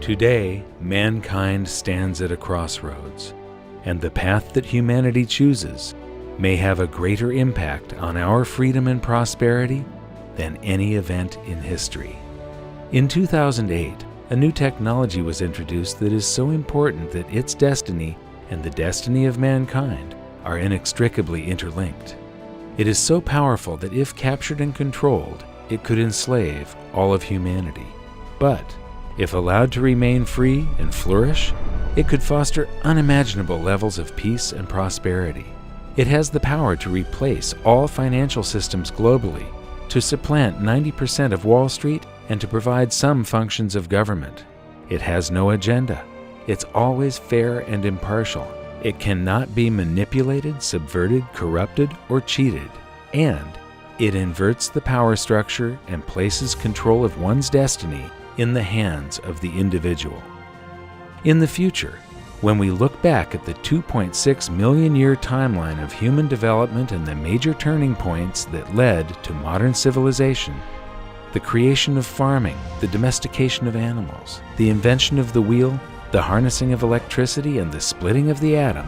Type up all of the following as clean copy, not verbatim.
Today, mankind stands at a crossroads, and the path that humanity chooses may have a greater impact on our freedom and prosperity than any event in history. In 2008, a new technology was introduced that is so important that its destiny and the destiny of mankind are inextricably interlinked. It is so powerful that if captured and controlled, it could enslave all of humanity. But if allowed to remain free and flourish, it could foster unimaginable levels of peace and prosperity. It has the power to replace all financial systems globally, to supplant 90% of Wall Street, and to provide some functions of government. It has no agenda. It's always fair and impartial. It cannot be manipulated, subverted, corrupted, or cheated. And it inverts the power structure and places control of one's destiny in the hands of the individual. In the future, when we look back at the 2.6 million year timeline of human development and the major turning points that led to modern civilization, the creation of farming, the domestication of animals, the invention of the wheel, the harnessing of electricity, and the splitting of the atom,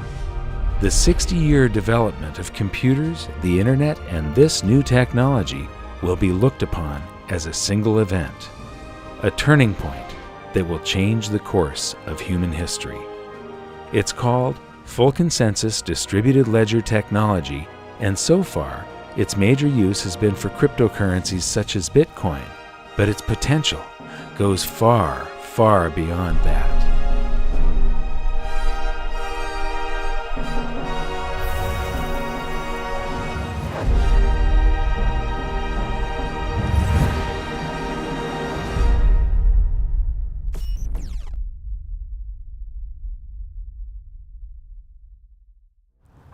the 60-year development of computers, the internet, and this new technology will be looked upon as a single event, a turning point that will change the course of human history. It's called Full Consensus Distributed Ledger Technology, and so far, its major use has been for cryptocurrencies such as Bitcoin, but its potential goes far, far beyond that.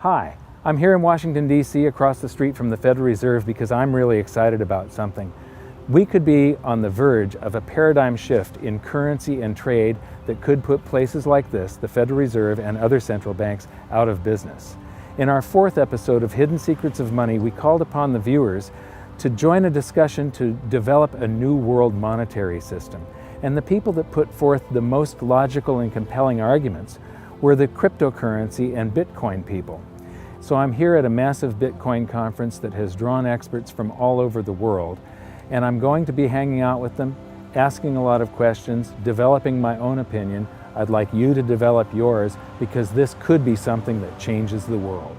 Hi, I'm here in Washington, D.C. across the street from the Federal Reserve because I'm really excited about something. We could be on the verge of a paradigm shift in currency and trade that could put places like this, the Federal Reserve and other central banks, out of business. In our 4th episode of Hidden Secrets of Money, we called upon the viewers to join a discussion to develop a new world monetary system. And the people that put forth the most logical and compelling arguments were the cryptocurrency and Bitcoin people. So I'm here at a massive Bitcoin conference that has drawn experts from all over the world, and I'm going to be hanging out with them, asking a lot of questions, developing my own opinion. I'd like you to develop yours because this could be something that changes the world.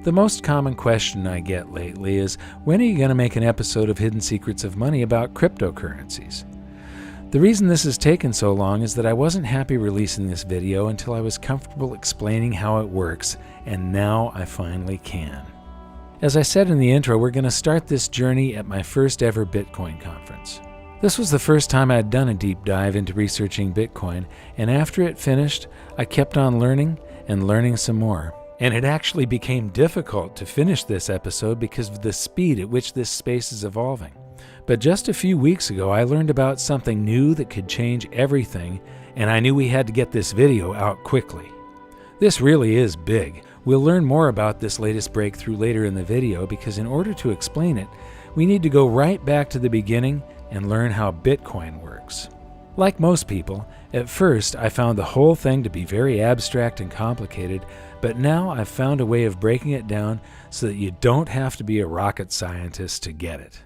The most common question I get lately is, when are you going to make an episode of Hidden Secrets of Money about cryptocurrencies? The reason this has taken so long is that I wasn't happy releasing this video until I was comfortable explaining how it works, and now I finally can. As I said in the intro, we're going to start this journey at my first ever Bitcoin conference. This was the first time I'd done a deep dive into researching Bitcoin, and after it finished, I kept on learning and learning some more. And it actually became difficult to finish this episode because of the speed at which this space is evolving. But just a few weeks ago, I learned about something new that could change everything, and I knew we had to get this video out quickly. This really is big. We'll learn more about this latest breakthrough later in the video because in order to explain it, we need to go right back to the beginning and learn how Bitcoin works. Like most people, at first I found the whole thing to be very abstract and complicated, but now I've found a way of breaking it down so that you don't have to be a rocket scientist to get it.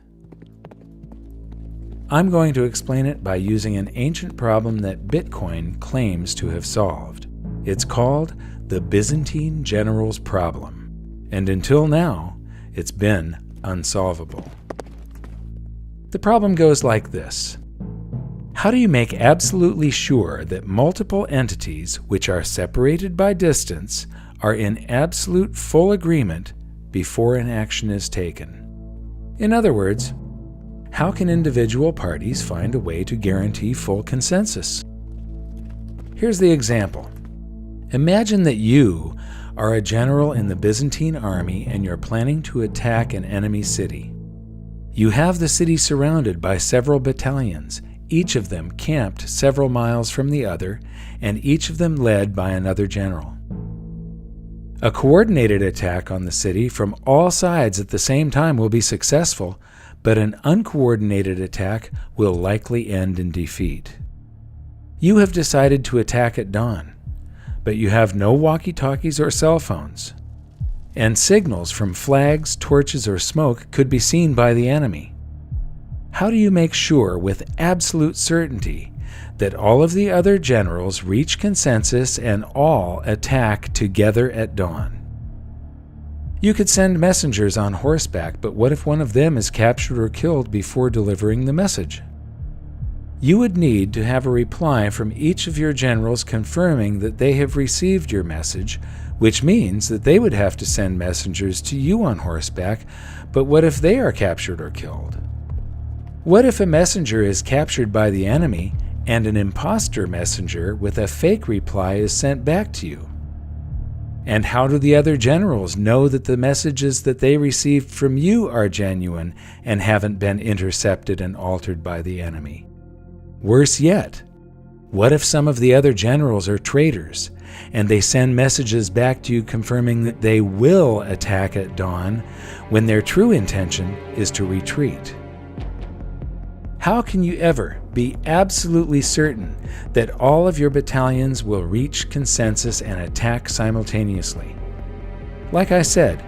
I'm going to explain it by using an ancient problem that Bitcoin claims to have solved. It's called the Byzantine General's Problem, and until now, it's been unsolvable. The problem goes like this. How do you make absolutely sure that multiple entities which are separated by distance are in absolute full agreement before an action is taken? In other words, how can individual parties find a way to guarantee full consensus? Here's the example. Imagine that you are a general in the Byzantine army and you're planning to attack an enemy city. You have the city surrounded by several battalions, each of them camped several miles from the other, and each of them led by another general. A coordinated attack on the city from all sides at the same time will be successful, but an uncoordinated attack will likely end in defeat. You have decided to attack at dawn, but you have no walkie-talkies or cell phones, and signals from flags, torches, or smoke could be seen by the enemy. How do you make sure with absolute certainty that all of the other generals reach consensus and all attack together at dawn? You could send messengers on horseback, but what if one of them is captured or killed before delivering the message? You would need to have a reply from each of your generals confirming that they have received your message, which means that they would have to send messengers to you on horseback, but what if they are captured or killed? What if a messenger is captured by the enemy and an imposter messenger with a fake reply is sent back to you? And how do the other generals know that the messages that they received from you are genuine and haven't been intercepted and altered by the enemy? Worse yet, what if some of the other generals are traitors and they send messages back to you confirming that they will attack at dawn when their true intention is to retreat? How can you ever be absolutely certain that all of your battalions will reach consensus and attack simultaneously? Like I said,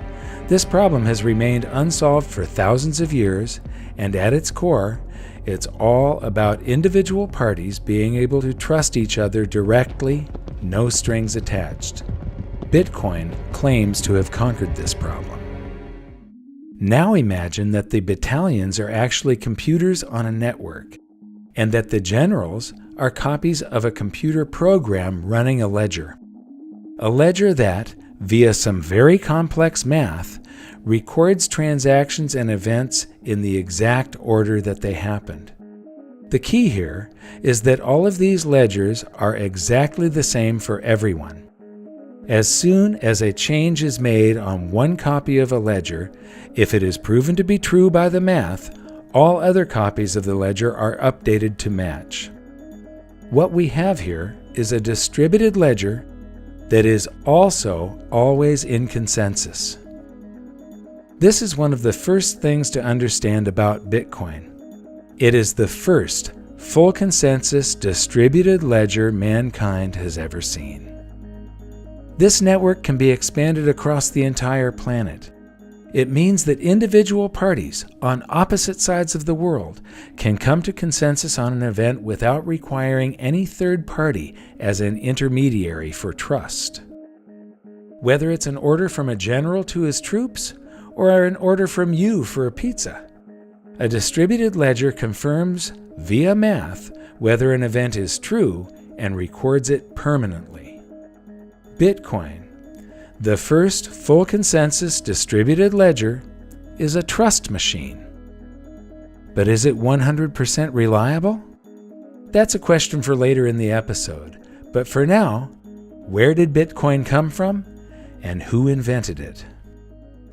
this problem has remained unsolved for thousands of years, and at its core, it's all about individual parties being able to trust each other directly, no strings attached. Bitcoin claims to have conquered this problem. Now imagine that the battalions are actually computers on a network, and that the generals are copies of a computer program running a ledger. A ledger that, via some very complex math, records transactions and events in the exact order that they happened. The key here is that all of these ledgers are exactly the same for everyone. As soon as a change is made on one copy of a ledger, if it is proven to be true by the math, all other copies of the ledger are updated to match. What we have here is a distributed ledger that is also always in consensus. This is one of the first things to understand about Bitcoin. It is the first full consensus distributed ledger mankind has ever seen. This network can be expanded across the entire planet. It means that individual parties on opposite sides of the world can come to consensus on an event without requiring any third party as an intermediary for trust. Whether it's an order from a general to his troops or an order from you for a pizza, a distributed ledger confirms via math whether an event is true and records it permanently. Bitcoin, the first full consensus distributed ledger, is a trust machine. But is it 100% reliable? That's a question for later in the episode. But for now, where did Bitcoin come from and who invented it?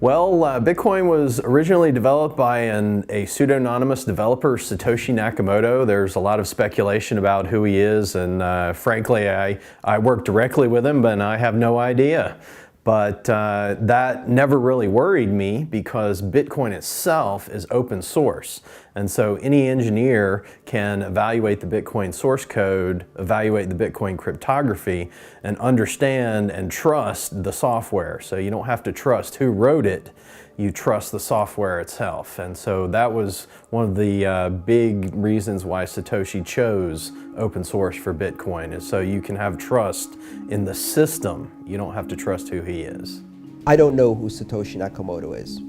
Well, Bitcoin was originally developed by a pseudonymous developer, Satoshi Nakamoto. There's a lot of speculation about who he is, and frankly, I work directly with him, but I have no idea. But that never really worried me because Bitcoin itself is open source. And so any engineer can evaluate the Bitcoin source code, evaluate the Bitcoin cryptography, and understand and trust the software. So you don't have to trust who wrote it, you trust the software itself. And so that was one of the big reasons why Satoshi chose open source for Bitcoin, is so you can have trust in the system. You don't have to trust who he is. I don't know who Satoshi Nakamoto is.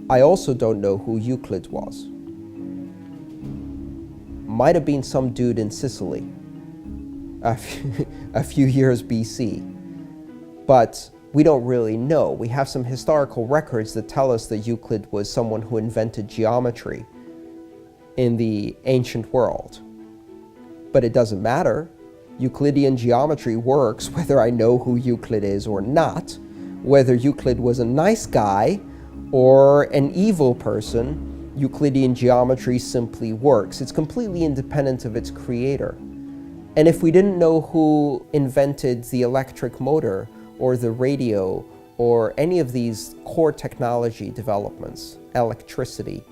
I also don't know who Euclid was. Might have been some dude in Sicily a few years BC, but we don't really know. We have some historical records that tell us that Euclid was someone who invented geometry in the ancient world. But it doesn't matter. Euclidean geometry works whether I know who Euclid is or not, whether Euclid was a nice guy or an evil person, Euclidean geometry simply works. It's completely independent of its creator. And if we didn't know who invented the electric motor or the radio or any of these core technology developments, electricity,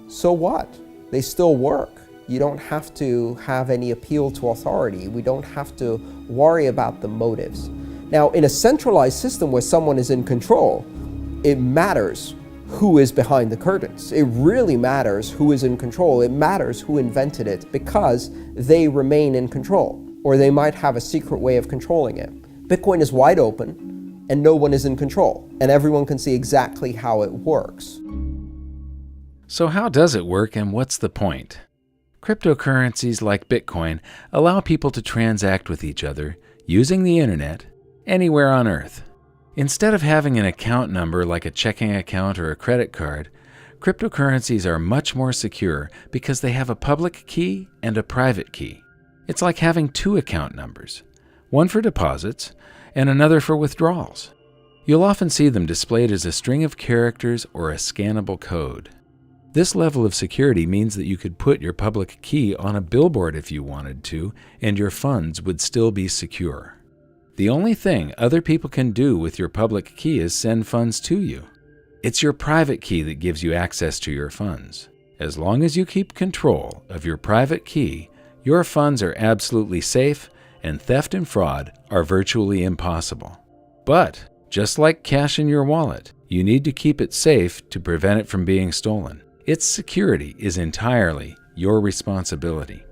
so what? They still work. You don't have to have any appeal to authority. We don't have to worry about the motives. Now, in a centralized system where someone is in control, it matters who is behind the curtains. It really matters who is in control. It matters who invented it because they remain in control, or they might have a secret way of controlling it. Bitcoin is wide open and no one is in control, and everyone can see exactly how it works. So how does it work, and what's the point? Cryptocurrencies like Bitcoin allow people to transact with each other using the internet anywhere on Earth. Instead of having an account number like a checking account or a credit card, cryptocurrencies are much more secure because they have a public key and a private key. It's like having two account numbers, one for deposits and another for withdrawals. You'll often see them displayed as a string of characters or a scannable code. This level of security means that you could put your public key on a billboard if you wanted to, and your funds would still be secure. The only thing other people can do with your public key is send funds to you. It's your private key that gives you access to your funds. As long as you keep control of your private key, your funds are absolutely safe, and theft and fraud are virtually impossible. But, just like cash in your wallet, you need to keep it safe to prevent it from being stolen. Its security is entirely your responsibility.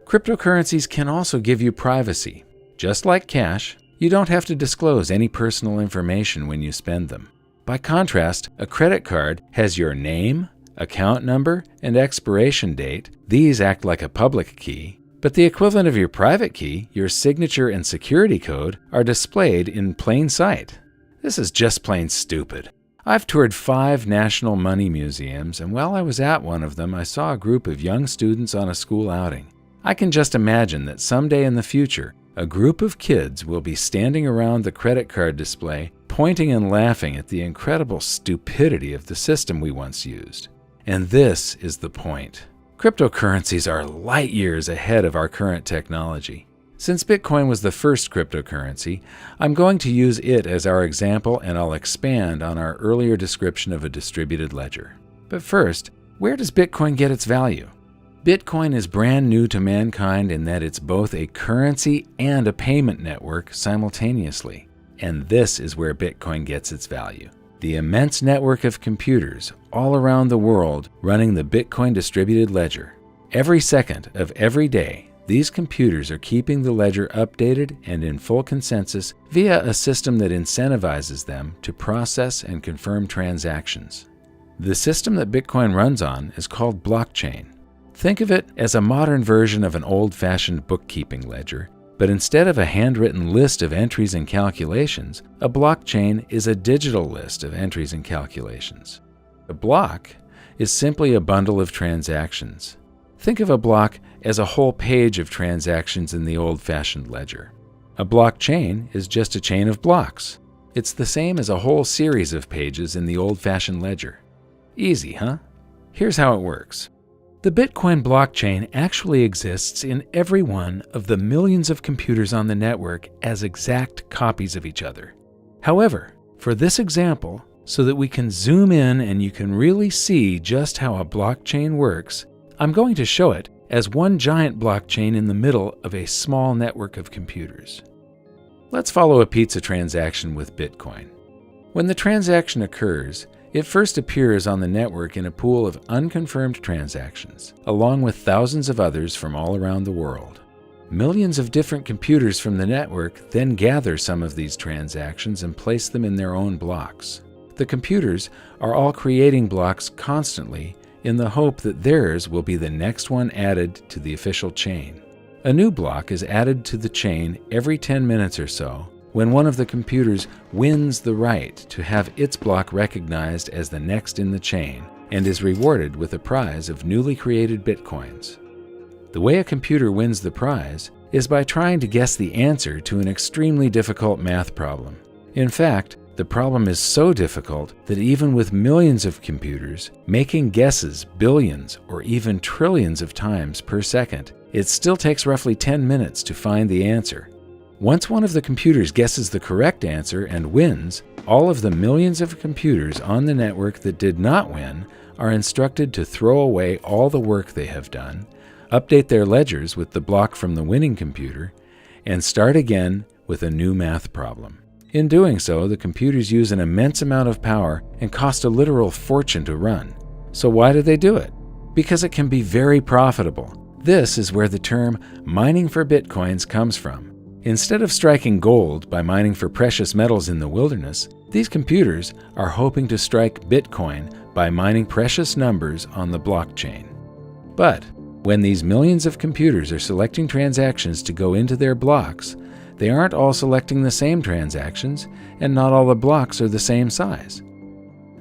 Cryptocurrencies can also give you privacy. Just like cash, you don't have to disclose any personal information when you spend them. By contrast, a credit card has your name, account number, and expiration date. These act like a public key, but the equivalent of your private key, your signature and security code, are displayed in plain sight. This is just plain stupid. I've toured 5 national money museums, and while I was at one of them, I saw a group of young students on a school outing. I can just imagine that someday in the future, a group of kids will be standing around the credit card display, pointing and laughing at the incredible stupidity of the system we once used. And this is the point. Cryptocurrencies are light years ahead of our current technology. Since Bitcoin was the first cryptocurrency, I'm going to use it as our example, and I'll expand on our earlier description of a distributed ledger. But first, where does Bitcoin get its value? Bitcoin is brand new to mankind in that it's both a currency and a payment network simultaneously. And this is where Bitcoin gets its value. The immense network of computers all around the world running the Bitcoin distributed ledger. Every second of every day, these computers are keeping the ledger updated and in full consensus via a system that incentivizes them to process and confirm transactions. The system that Bitcoin runs on is called blockchain. Think of it as a modern version of an old-fashioned bookkeeping ledger, but instead of a handwritten list of entries and calculations, a blockchain is a digital list of entries and calculations. A block is simply a bundle of transactions. Think of a block as a whole page of transactions in the old-fashioned ledger. A blockchain is just a chain of blocks. It's the same as a whole series of pages in the old-fashioned ledger. Easy, huh? Here's how it works. The Bitcoin blockchain actually exists in every one of the millions of computers on the network as exact copies of each other. However, for this example, so that we can zoom in and you can really see just how a blockchain works, I'm going to show it as one giant blockchain in the middle of a small network of computers. Let's follow a pizza transaction with Bitcoin. When the transaction occurs, it first appears on the network in a pool of unconfirmed transactions, along with thousands of others from all around the world. Millions of different computers from the network then gather some of these transactions and place them in their own blocks. The computers are all creating blocks constantly in the hope that theirs will be the next one added to the official chain. A new block is added to the chain every 10 minutes or so when one of the computers wins the right to have its block recognized as the next in the chain and is rewarded with a prize of newly created bitcoins. The way a computer wins the prize is by trying to guess the answer to an extremely difficult math problem. In fact, the problem is so difficult that even with millions of computers making guesses billions or even trillions of times per second, it still takes roughly 10 minutes to find the answer. Once one of the computers guesses the correct answer and wins, all of the millions of computers on the network that did not win are instructed to throw away all the work they have done, update their ledgers with the block from the winning computer, and start again with a new math problem. In doing so, the computers use an immense amount of power and cost a literal fortune to run. So why do they do it? Because it can be very profitable. This is where the term mining for bitcoins comes from. Instead of striking gold by mining for precious metals in the wilderness, these computers are hoping to strike Bitcoin by mining precious numbers on the blockchain. But when these millions of computers are selecting transactions to go into their blocks, they aren't all selecting the same transactions, and not all the blocks are the same size.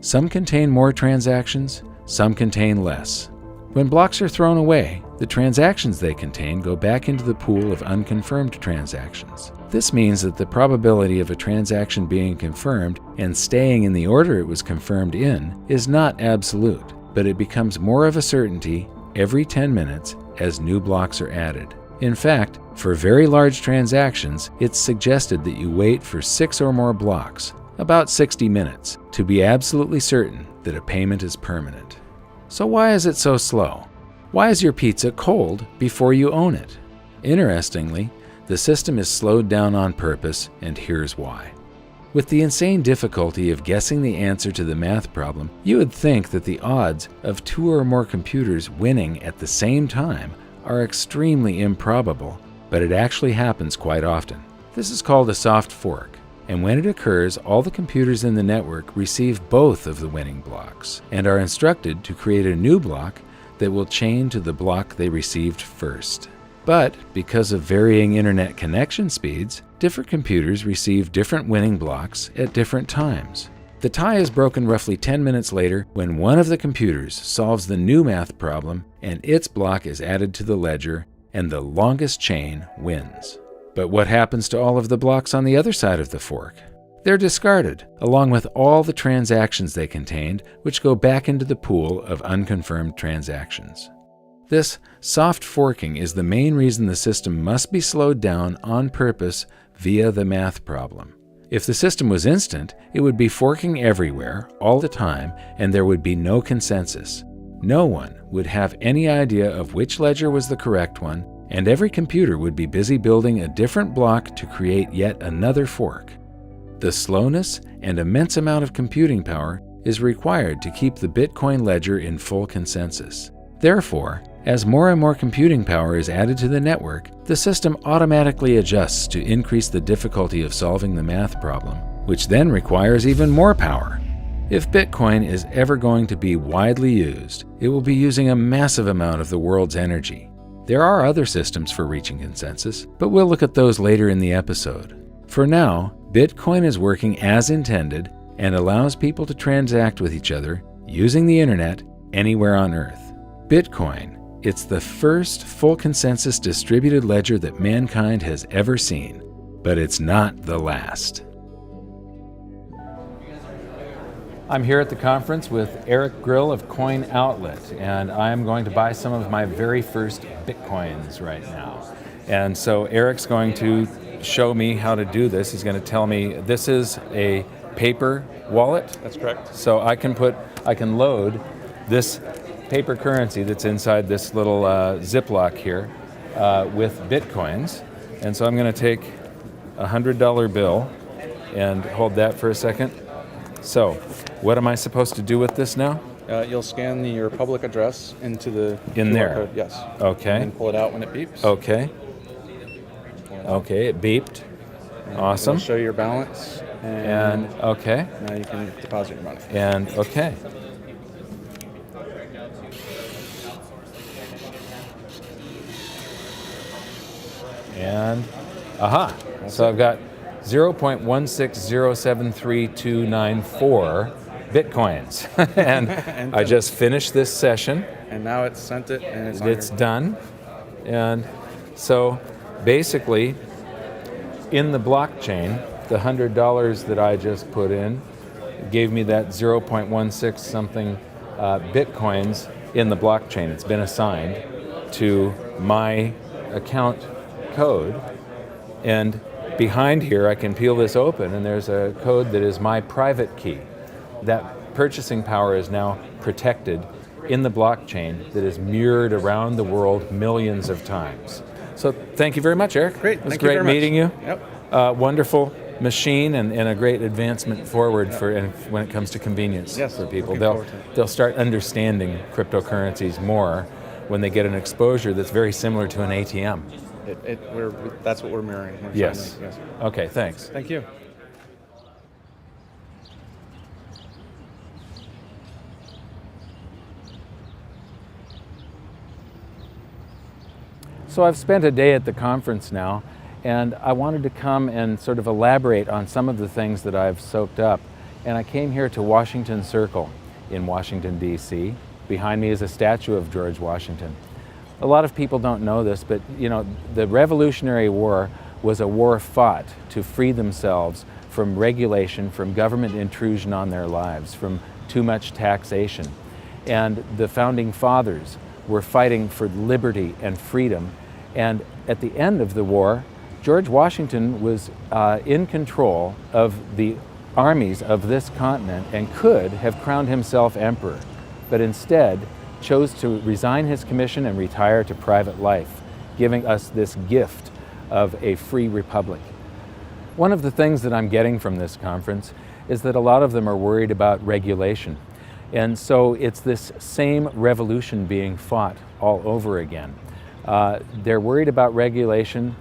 Some contain more transactions, some contain less. When blocks are thrown away, the transactions they contain go back into the pool of unconfirmed transactions. This means that the probability of a transaction being confirmed and staying in the order it was confirmed in is not absolute, but it becomes more of a certainty every 10 minutes as new blocks are added. In fact, for very large transactions, it's suggested that you wait for 6 or more blocks, about 60 minutes, to be absolutely certain that a payment is permanent. So why is it so slow? Why is your pizza cold before you own it? Interestingly, the system is slowed down on purpose, and here's why. With the insane difficulty of guessing the answer to the math problem, you would think that the odds of 2 or more computers winning at the same time are extremely improbable, but it actually happens quite often. This is called a soft fork, and when it occurs, all the computers in the network receive both of the winning blocks and are instructed to create a new block that will chain to the block they received first. But because of varying internet connection speeds, different computers receive different winning blocks at different times. The tie is broken roughly 10 minutes later when one of the computers solves the new math problem and its block is added to the ledger, and the longest chain wins. But what happens to all of the blocks on the other side of the fork? They're discarded, along with all the transactions they contained, which go back into the pool of unconfirmed transactions. This soft forking is the main reason the system must be slowed down on purpose via the math problem. If the system was instant, it would be forking everywhere, all the time, and there would be no consensus. No one would have any idea of which ledger was the correct one, and every computer would be busy building a different block to create yet another fork. The slowness and immense amount of computing power is required to keep the Bitcoin ledger in full consensus. Therefore, as more and more computing power is added to the network, the system automatically adjusts to increase the difficulty of solving the math problem, which then requires even more power. If Bitcoin is ever going to be widely used, it will be using a massive amount of the world's energy. There are other systems for reaching consensus, but we'll look at those later in the episode. For now, Bitcoin is working as intended and allows people to transact with each other using the internet anywhere on Earth. Bitcoin, it's the first full consensus distributed ledger that mankind has ever seen, but it's not the last. I'm here at the conference with Eric Grill of Coin Outlet, and I'm going to buy some of my very first Bitcoins right now. And so Eric's going to show me how to do this. He's going to tell me this is a paper wallet. That's correct. So I can load this paper currency that's inside this little Ziploc here with Bitcoins. And so I'm going to take a $100 bill and hold that for a second. So what am I supposed to do with this now? You'll scan your public address into the In QR there? code, yes. Okay. And pull it out when it beeps. Okay. Okay, it beeped. Awesome. It'll show your balance. And okay. Now you can deposit your money. And okay. And aha. So I've got 0.1607329 Bitcoins. And I just finished this session. And now it's sent it and It's done. And so basically, in the blockchain, the $100 that I just put in gave me that 0.16 something Bitcoins in the blockchain. It's been assigned to my account code. And behind here, I can peel this open, and there's a code that is my private key. That purchasing power is now protected in the blockchain that is mirrored around the world millions of times. So thank you very much, Eric. Great. It was Thank you great very much. meeting you. Yep. Wonderful machine and a great advancement forward when it comes to convenience Yes, for people. looking forward to it. They'll start understanding cryptocurrencies more when they get an exposure that's very similar to an ATM. That's what we're mirroring. We're Yes. trying to- yes. Okay, thanks. Thank you. So I've spent a day at the conference now, and I wanted to come and sort of elaborate on some of the things that I've soaked up. And I came here to Washington Circle in Washington, D.C. Behind me is a statue of George Washington. A lot of people don't know this, but you know, the Revolutionary War was a war fought to free themselves from regulation, from government intrusion on their lives, from too much taxation. And the founding fathers were fighting for liberty and freedom. And at the end of the war, George Washington was in control of the armies of this continent and could have crowned himself emperor, but instead chose to resign his commission and retire to private life, giving us this gift of a free republic. One of the things that I'm getting from this conference is that a lot of them are worried about regulation. And so it's this same revolution being fought all over again. They're worried about regulation.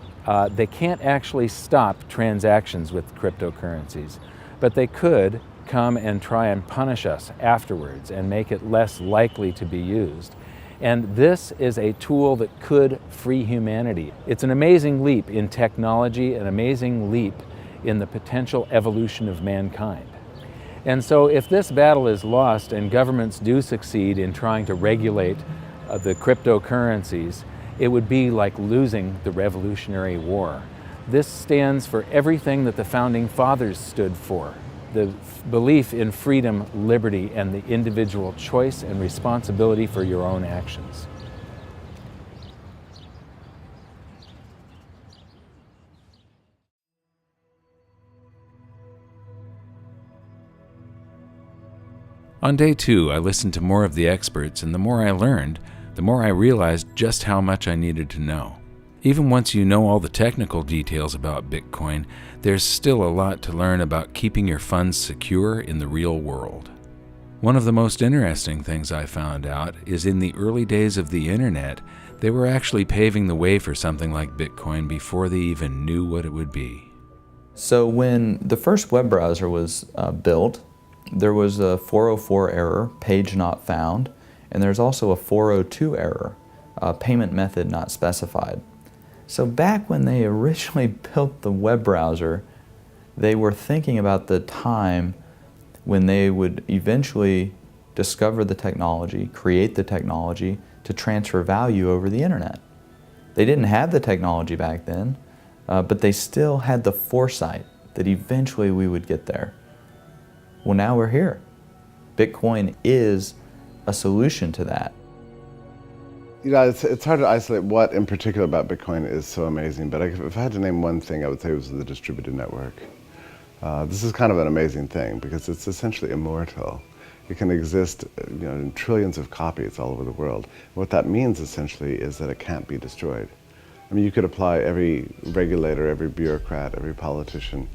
They can't actually stop transactions with cryptocurrencies, but they could come and try and punish us afterwards and make it less likely to be used. And this is a tool that could free humanity. It's an amazing leap in technology, an amazing leap in the potential evolution of mankind. And so if this battle is lost and governments do succeed in trying to regulate the cryptocurrencies, it would be like losing the Revolutionary War. This stands for everything that the Founding Fathers stood for: the belief in freedom, liberty, and the individual choice and responsibility for your own actions. On day 2, I listened to more of the experts, and the more I learned, the more I realized just how much I needed to know. Even once you know all the technical details about Bitcoin, there's still a lot to learn about keeping your funds secure in the real world. One of the most interesting things I found out is in the early days of the internet, they were actually paving the way for something like Bitcoin before they even knew what it would be. So when the first web browser was built, there was a 404 error, page not found, and there's also a 402 error, payment method not specified. So back when they originally built the web browser, they were thinking about the time when they would eventually discover the technology, create the technology to transfer value over the internet. They didn't have the technology back then, but they still had the foresight that eventually we would get there. Well, now we're here. Bitcoin is a solution to that. You know, it's hard to isolate what in particular about Bitcoin is so amazing, but if I had to name one thing, I would say it was the distributed network. This is kind of an amazing thing because it's essentially immortal. It can exist, you know, in trillions of copies all over the world. What that means essentially is that it can't be destroyed. I mean, you could apply every regulator, every bureaucrat, every politician,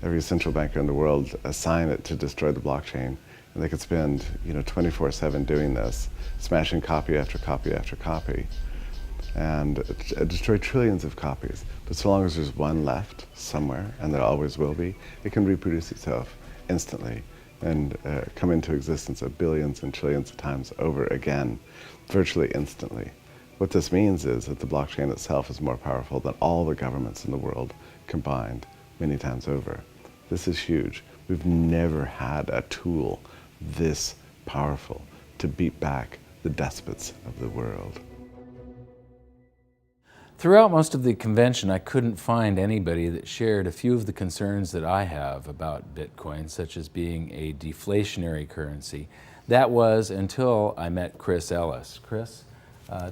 every central banker in the world, assign it to destroy the blockchain, and they could spend, you know, 24/7 doing this, smashing copy after copy after copy, and destroy trillions of copies. But so long as there's one left somewhere, and there always will be, it can reproduce itself instantly and come into existence of billions and trillions of times over again, virtually instantly. What this means is that the blockchain itself is more powerful than all the governments in the world combined many times over. This is huge. We've never had a tool this powerful to beat back the despots of the world. Throughout most of the convention, I couldn't find anybody that shared a few of the concerns that I have about Bitcoin, such as being a deflationary currency. That was until I met Chris Ellis. Chris,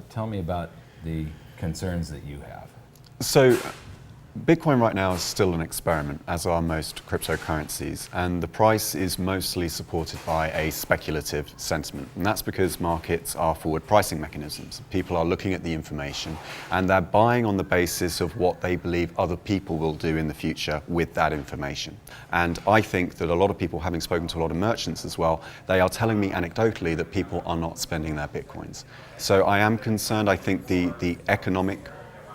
tell me about the concerns that you have. So, Bitcoin right now is still an experiment, as are most cryptocurrencies, and the price is mostly supported by a speculative sentiment. And that's because markets are forward pricing mechanisms. People are looking at the information and they're buying on the basis of what they believe other people will do in the future with that information. And I think that a lot of people, having spoken to a lot of merchants as well, they are telling me anecdotally that people are not spending their Bitcoins. So I am concerned. I think the economic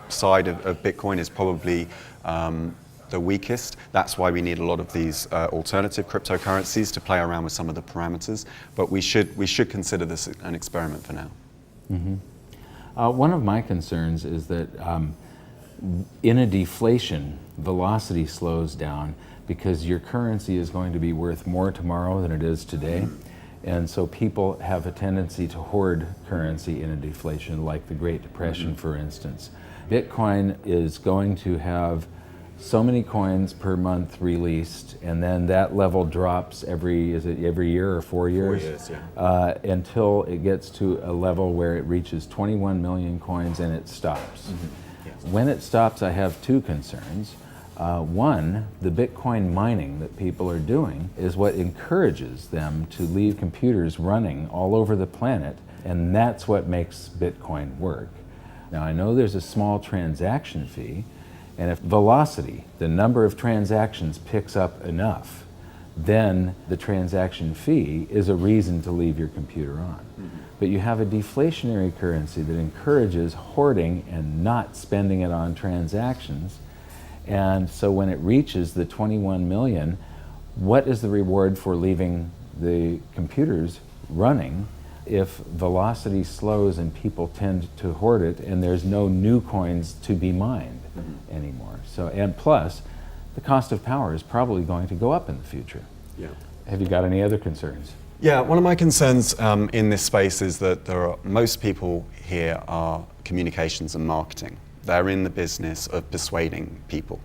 side of Bitcoin is probably the weakest. That's why we need a lot of these alternative cryptocurrencies to play around with some of the parameters. But we should consider this an experiment for now. Mm-hmm. One of my concerns is that in a deflation, velocity slows down because your currency is going to be worth more tomorrow than it is today. And so people have a tendency to hoard currency in a deflation, like the Great Depression, for instance. Bitcoin is going to have so many coins per month released, and then that level drops every year or 4 years? 4 years, yeah. Until it gets to a level where it reaches 21 million coins and it stops. Mm-hmm. Yes. When it stops, I have two concerns. One, the Bitcoin mining that people are doing is what encourages them to leave computers running all over the planet, and that's what makes Bitcoin work. Now, I know there's a small transaction fee, and if velocity, the number of transactions, picks up enough, then the transaction fee is a reason to leave your computer on. Mm-hmm. But you have a deflationary currency that encourages hoarding and not spending it on transactions. And so when it reaches the 21 million, what is the reward for leaving the computers running if velocity slows and people tend to hoard it and there's no new coins to be mined anymore? So, and plus, the cost of power is probably going to go up in the future. Yeah. Have you got any other concerns? Yeah, one of my concerns in this space is that most people here are communications and marketing. They're in the business of persuading people.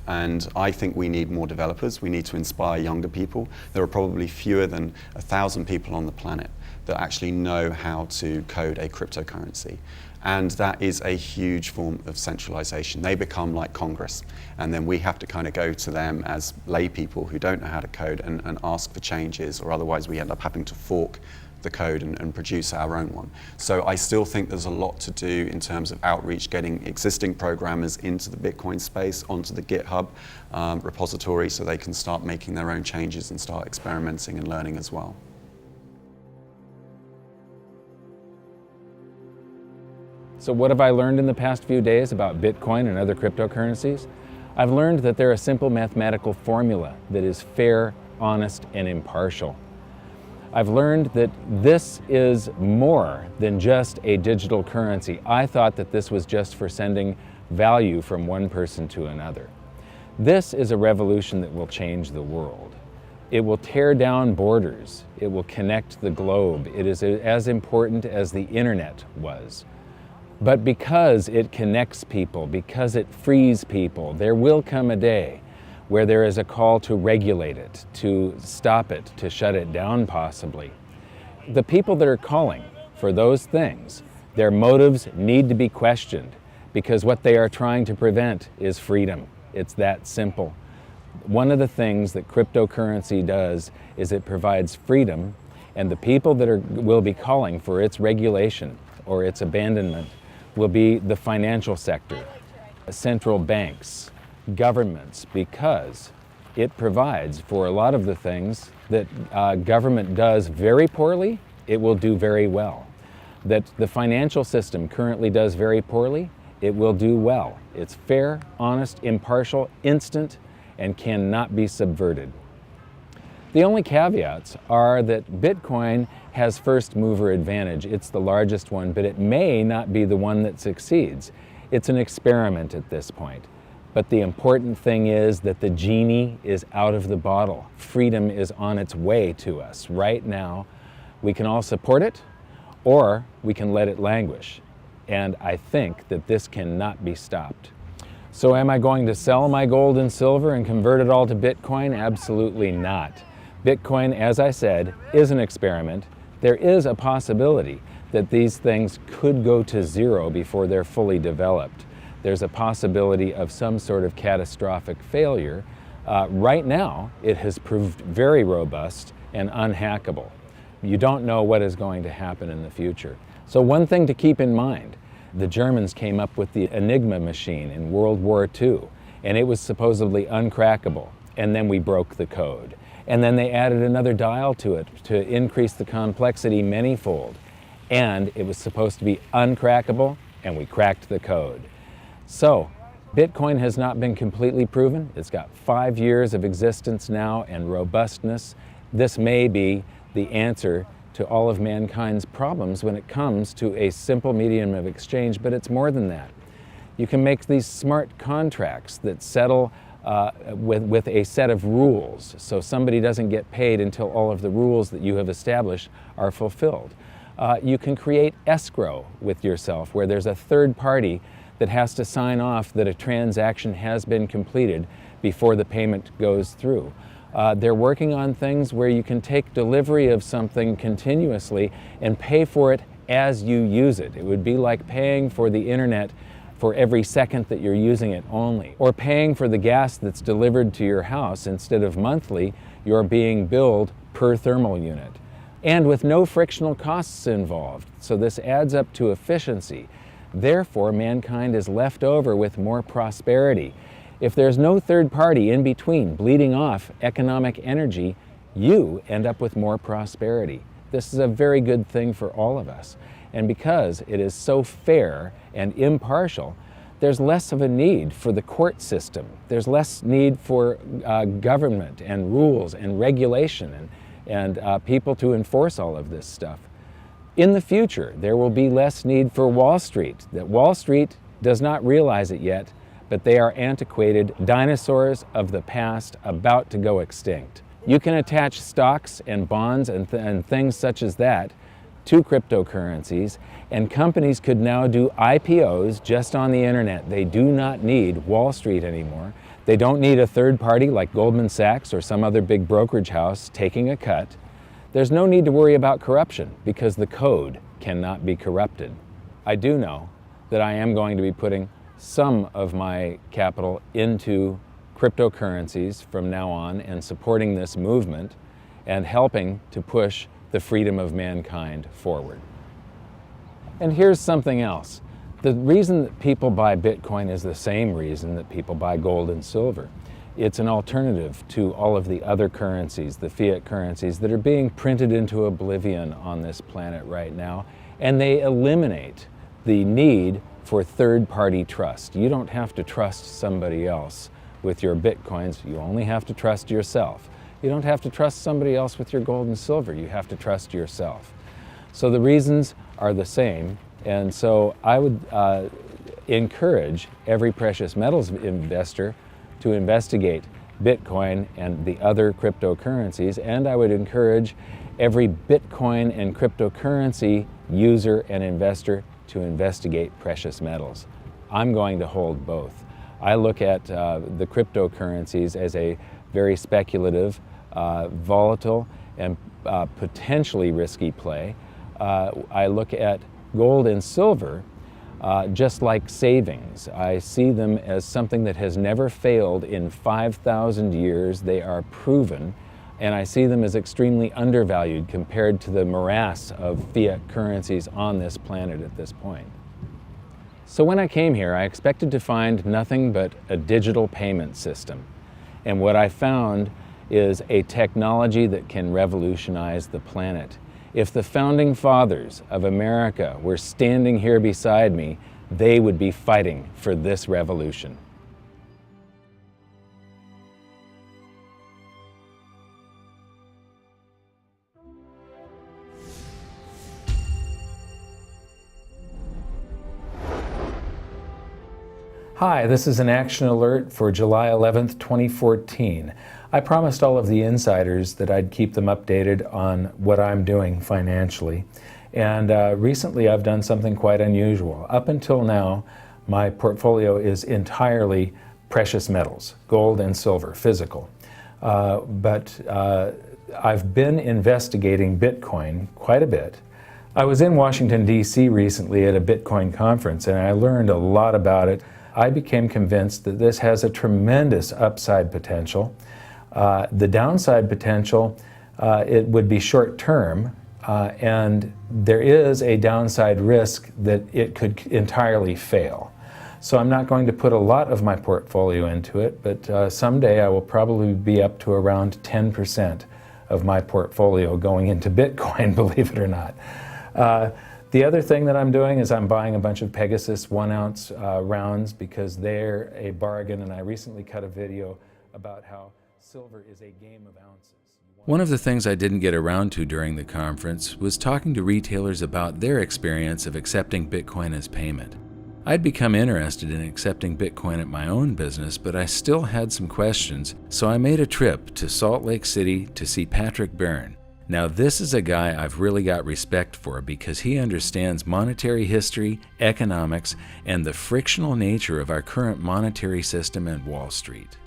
And I think we need more developers. We need to inspire younger people. There are probably fewer than 1,000 people on the planet that actually know how to code a cryptocurrency. And that is a huge form of centralization. They become like Congress. And then we have to kind of go to them as lay people who don't know how to code and ask for changes, or otherwise we end up having to fork the code and produce our own one. So I still think there's a lot to do in terms of outreach, getting existing programmers into the Bitcoin space, onto the GitHub repository, so they can start making their own changes and start experimenting and learning as well. So what have I learned in the past few days about Bitcoin and other cryptocurrencies? I've learned that they're a simple mathematical formula that is fair, honest, and impartial. I've learned that this is more than just a digital currency. I thought that this was just for sending value from one person to another. This is a revolution that will change the world. It will tear down borders. It will connect the globe. It is as important as the internet was. But because it connects people, because it frees people, there will come a day where there is a call to regulate it, to stop it, to shut it down possibly. The people that are calling for those things, their motives need to be questioned, because what they are trying to prevent is freedom. It's that simple. One of the things that cryptocurrency does is it provides freedom, and the people that will be calling for its regulation or its abandonment will be the financial sector, central banks, governments, because it provides for a lot of the things that government does very poorly, it will do very well. That the financial system currently does very poorly, it will do well. It's fair, honest, impartial, instant, and cannot be subverted. The only caveats are that Bitcoin has first mover advantage. It's the largest one, but it may not be the one that succeeds. It's an experiment at this point. But the important thing is that the genie is out of the bottle. Freedom is on its way to us right now. We can all support it, or we can let it languish. and I think that this cannot be stopped. So am I going to sell my gold and silver and convert it all to Bitcoin? Absolutely not. Bitcoin, as I said, is an experiment. There is a possibility that these things could go to zero before they're fully developed. There's a possibility of some sort of catastrophic failure. Right now, it has proved very robust and unhackable. You don't know what is going to happen in the future. So one thing to keep in mind, the Germans came up with the Enigma machine in World War II, and it was supposedly uncrackable, and then we broke the code. And then they added another dial to it to increase the complexity manyfold, and it was supposed to be uncrackable, and we cracked the code. So, Bitcoin has not been completely proven. It's got 5 years of existence now and robustness. This may be the answer to all of mankind's problems when it comes to a simple medium of exchange, but it's more than that. You can make these smart contracts that settle with a set of rules, so somebody doesn't get paid until all of the rules that you have established are fulfilled. You can create escrow with yourself, where there's a third party that has to sign off that a transaction has been completed before the payment goes through. They're working on things where you can take delivery of something continuously and pay for it as you use it. It would be like paying for the internet for every second that you're using it only, or paying for the gas that's delivered to your house. Instead of monthly, you're being billed per thermal unit, and with no frictional costs involved. So this adds up to efficiency. Therefore, mankind is left over with more prosperity. If there's no third party in between bleeding off economic energy, you end up with more prosperity. This is a very good thing for all of us. And because it is so fair and impartial, there's less of a need for the court system. There's less need for government and rules and regulation and people to enforce all of this stuff. In the future, there will be less need for Wall Street. That Wall Street does not realize it yet, but they are antiquated dinosaurs of the past about to go extinct. You can attach stocks and bonds and things such as that to cryptocurrencies, and companies could now do IPOs just on the internet. They do not need Wall Street anymore. They don't need a third party like Goldman Sachs or some other big brokerage house taking a cut. There's no need to worry about corruption because the code cannot be corrupted. I do know that I am going to be putting some of my capital into cryptocurrencies from now on and supporting this movement and helping to push the freedom of mankind forward. And here's something else. The reason that people buy Bitcoin is the same reason that people buy gold and silver. It's an alternative to all of the other currencies, the fiat currencies that are being printed into oblivion on this planet right now, and they eliminate the need for third-party trust. You don't have to trust somebody else with your Bitcoins, you only have to trust yourself. You don't have to trust somebody else with your gold and silver, you have to trust yourself. So the reasons are the same, and so I would encourage every precious metals investor to investigate Bitcoin and the other cryptocurrencies, and I would encourage every Bitcoin and cryptocurrency user and investor to investigate precious metals. I'm going to hold both. I look at the cryptocurrencies as a very speculative, volatile, and potentially risky play. I look at gold and silver just like savings. I see them as something that has never failed in 5,000 years. They are proven, and I see them as extremely undervalued compared to the morass of fiat currencies on this planet at this point. So when I came here, I expected to find nothing but a digital payment system. And what I found is a technology that can revolutionize the planet. If the founding fathers of America were standing here beside me, they would be fighting for this revolution. Hi, this is an action alert for July 11th, 2014. I promised all of the insiders that I'd keep them updated on what I'm doing financially. And recently I've done something quite unusual. Up until now, my portfolio is entirely precious metals, gold and silver, physical. But I've been investigating Bitcoin quite a bit. I was in Washington, D.C. recently at a Bitcoin conference, and I learned a lot about it. I became convinced that this has a tremendous upside potential. The downside potential, it would be short term, and there is a downside risk that it could entirely fail. So I'm not going to put a lot of my portfolio into it, but someday I will probably be up to around 10% of my portfolio going into Bitcoin, believe it or not. The other thing that I'm doing is I'm buying a bunch of Pegasus 1-ounce rounds because they're a bargain, and I recently cut a video about how silver is a game of ounces. One of the things I didn't get around to during the conference was talking to retailers about their experience of accepting Bitcoin as payment. I'd become interested in accepting Bitcoin at my own business, but I still had some questions, so I made a trip to Salt Lake City to see Patrick Byrne. Now, this is a guy I've really got respect for because he understands monetary history, economics, and the frictional nature of our current monetary system and Wall Street.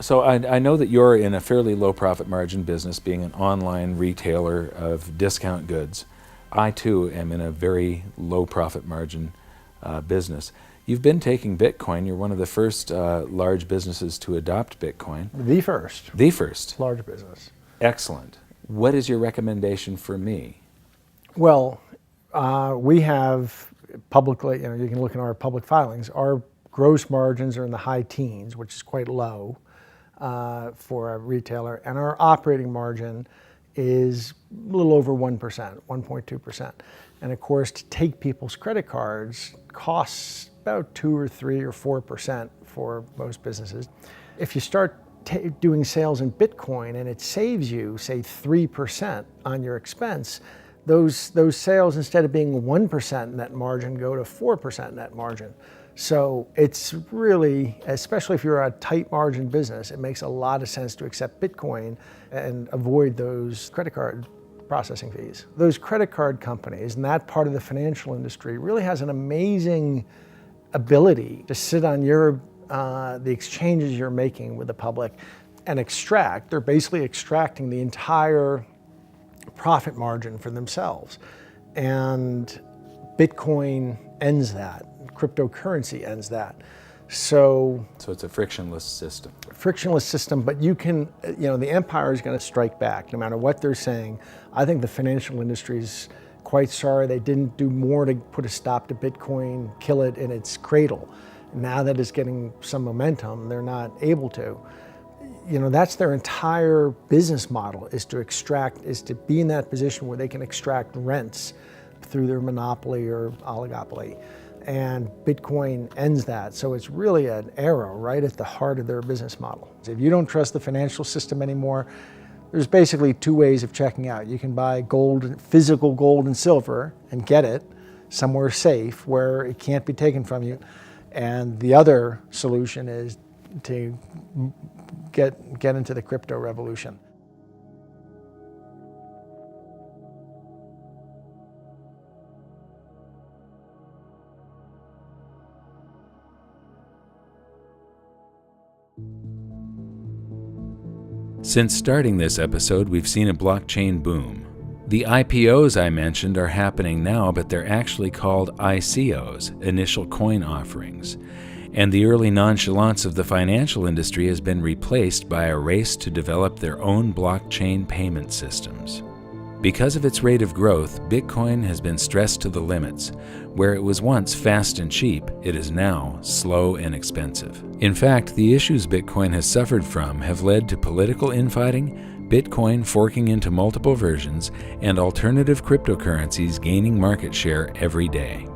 So I know that you're in a fairly low profit margin business, being an online retailer of discount goods. I too am in a very low profit margin business. You've been taking Bitcoin. You're one of the first large businesses to adopt Bitcoin. The first. The first. Large business. Excellent. What is your recommendation for me? Well, we have publicly, you can look in our public filings, our gross margins are in the high teens, which is quite low for a retailer, and our operating margin is a little over 1%, 1.2%. And of course, to take people's credit cards costs about 2 or 3 or 4% for most businesses. If you start doing sales in Bitcoin and it saves you, say, 3% on your expense, those sales, instead of being 1% net margin, go to 4% net margin. So it's really, especially if you're a tight margin business, it makes a lot of sense to accept Bitcoin and avoid those credit card processing fees. Those credit card companies and that part of the financial industry really has an amazing ability to sit on your the exchanges you're making with the public and extract. They're basically extracting the entire profit margin for themselves. And Bitcoin ends that. Cryptocurrency ends that. So it's a frictionless system. Frictionless system, but you can, the empire is going to strike back no matter what they're saying. I think the financial industry is quite sorry they didn't do more to put a stop to Bitcoin, kill it in its cradle. Now that it's getting some momentum, they're not able to. That's their entire business model, is to be in that position where they can extract rents through their monopoly or oligopoly. And Bitcoin ends that. So it's really an arrow right at the heart of their business model. If you don't trust the financial system anymore, there's basically 2 ways of checking out. You can buy gold, physical gold and silver, and get it somewhere safe where it can't be taken from you. And the other solution is to get into the crypto revolution. Since starting this episode, we've seen a blockchain boom. The IPOs I mentioned are happening now, but they're actually called ICOs, initial coin offerings. And the early nonchalance of the financial industry has been replaced by a race to develop their own blockchain payment systems. Because of its rate of growth, Bitcoin has been stressed to the limits. Where it was once fast and cheap, it is now slow and expensive. In fact, the issues Bitcoin has suffered from have led to political infighting, Bitcoin forking into multiple versions, and alternative cryptocurrencies gaining market share every day.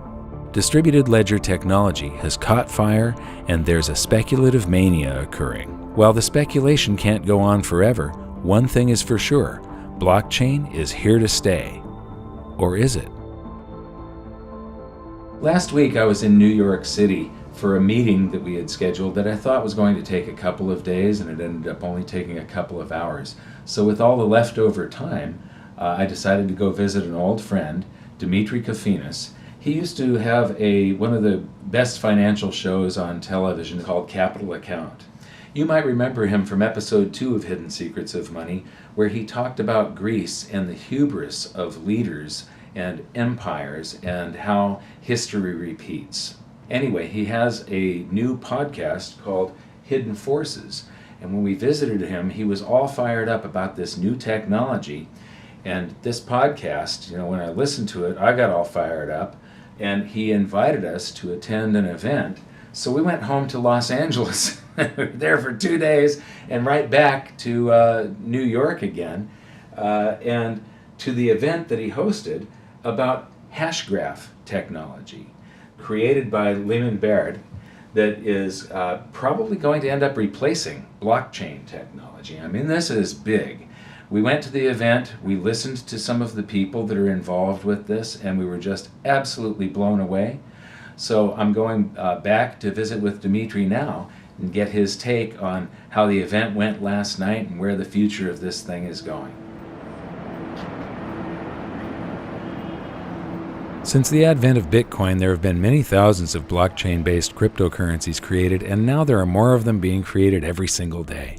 Distributed ledger technology has caught fire, and there's a speculative mania occurring. While the speculation can't go on forever, one thing is for sure: blockchain is here to stay. Or is it? Last week I was in New York City for a meeting that we had scheduled that I thought was going to take a couple of days, and it ended up only taking a couple of hours. So with all the leftover time, I decided to go visit an old friend, Dimitri Kofinas. He used to have one of the best financial shows on television called Capital Account. You might remember him from episode 2 of Hidden Secrets of Money, where he talked about Greece and the hubris of leaders and empires and how history repeats. Anyway, he has a new podcast called Hidden Forces. And when we visited him, he was all fired up about this new technology. And this podcast, when I listened to it, I got all fired up. And he invited us to attend an event. So we went home to Los Angeles, there for 2 days, and right back to New York again, and to the event that he hosted about Hashgraph technology, created by Lehman Baird, that is probably going to end up replacing blockchain technology. I mean, this is big. We went to the event, we listened to some of the people that are involved with this, and we were just absolutely blown away. So I'm going back to visit with Dimitri now and get his take on how the event went last night and where the future of this thing is going. Since the advent of Bitcoin, there have been many thousands of blockchain-based cryptocurrencies created, and now there are more of them being created every single day.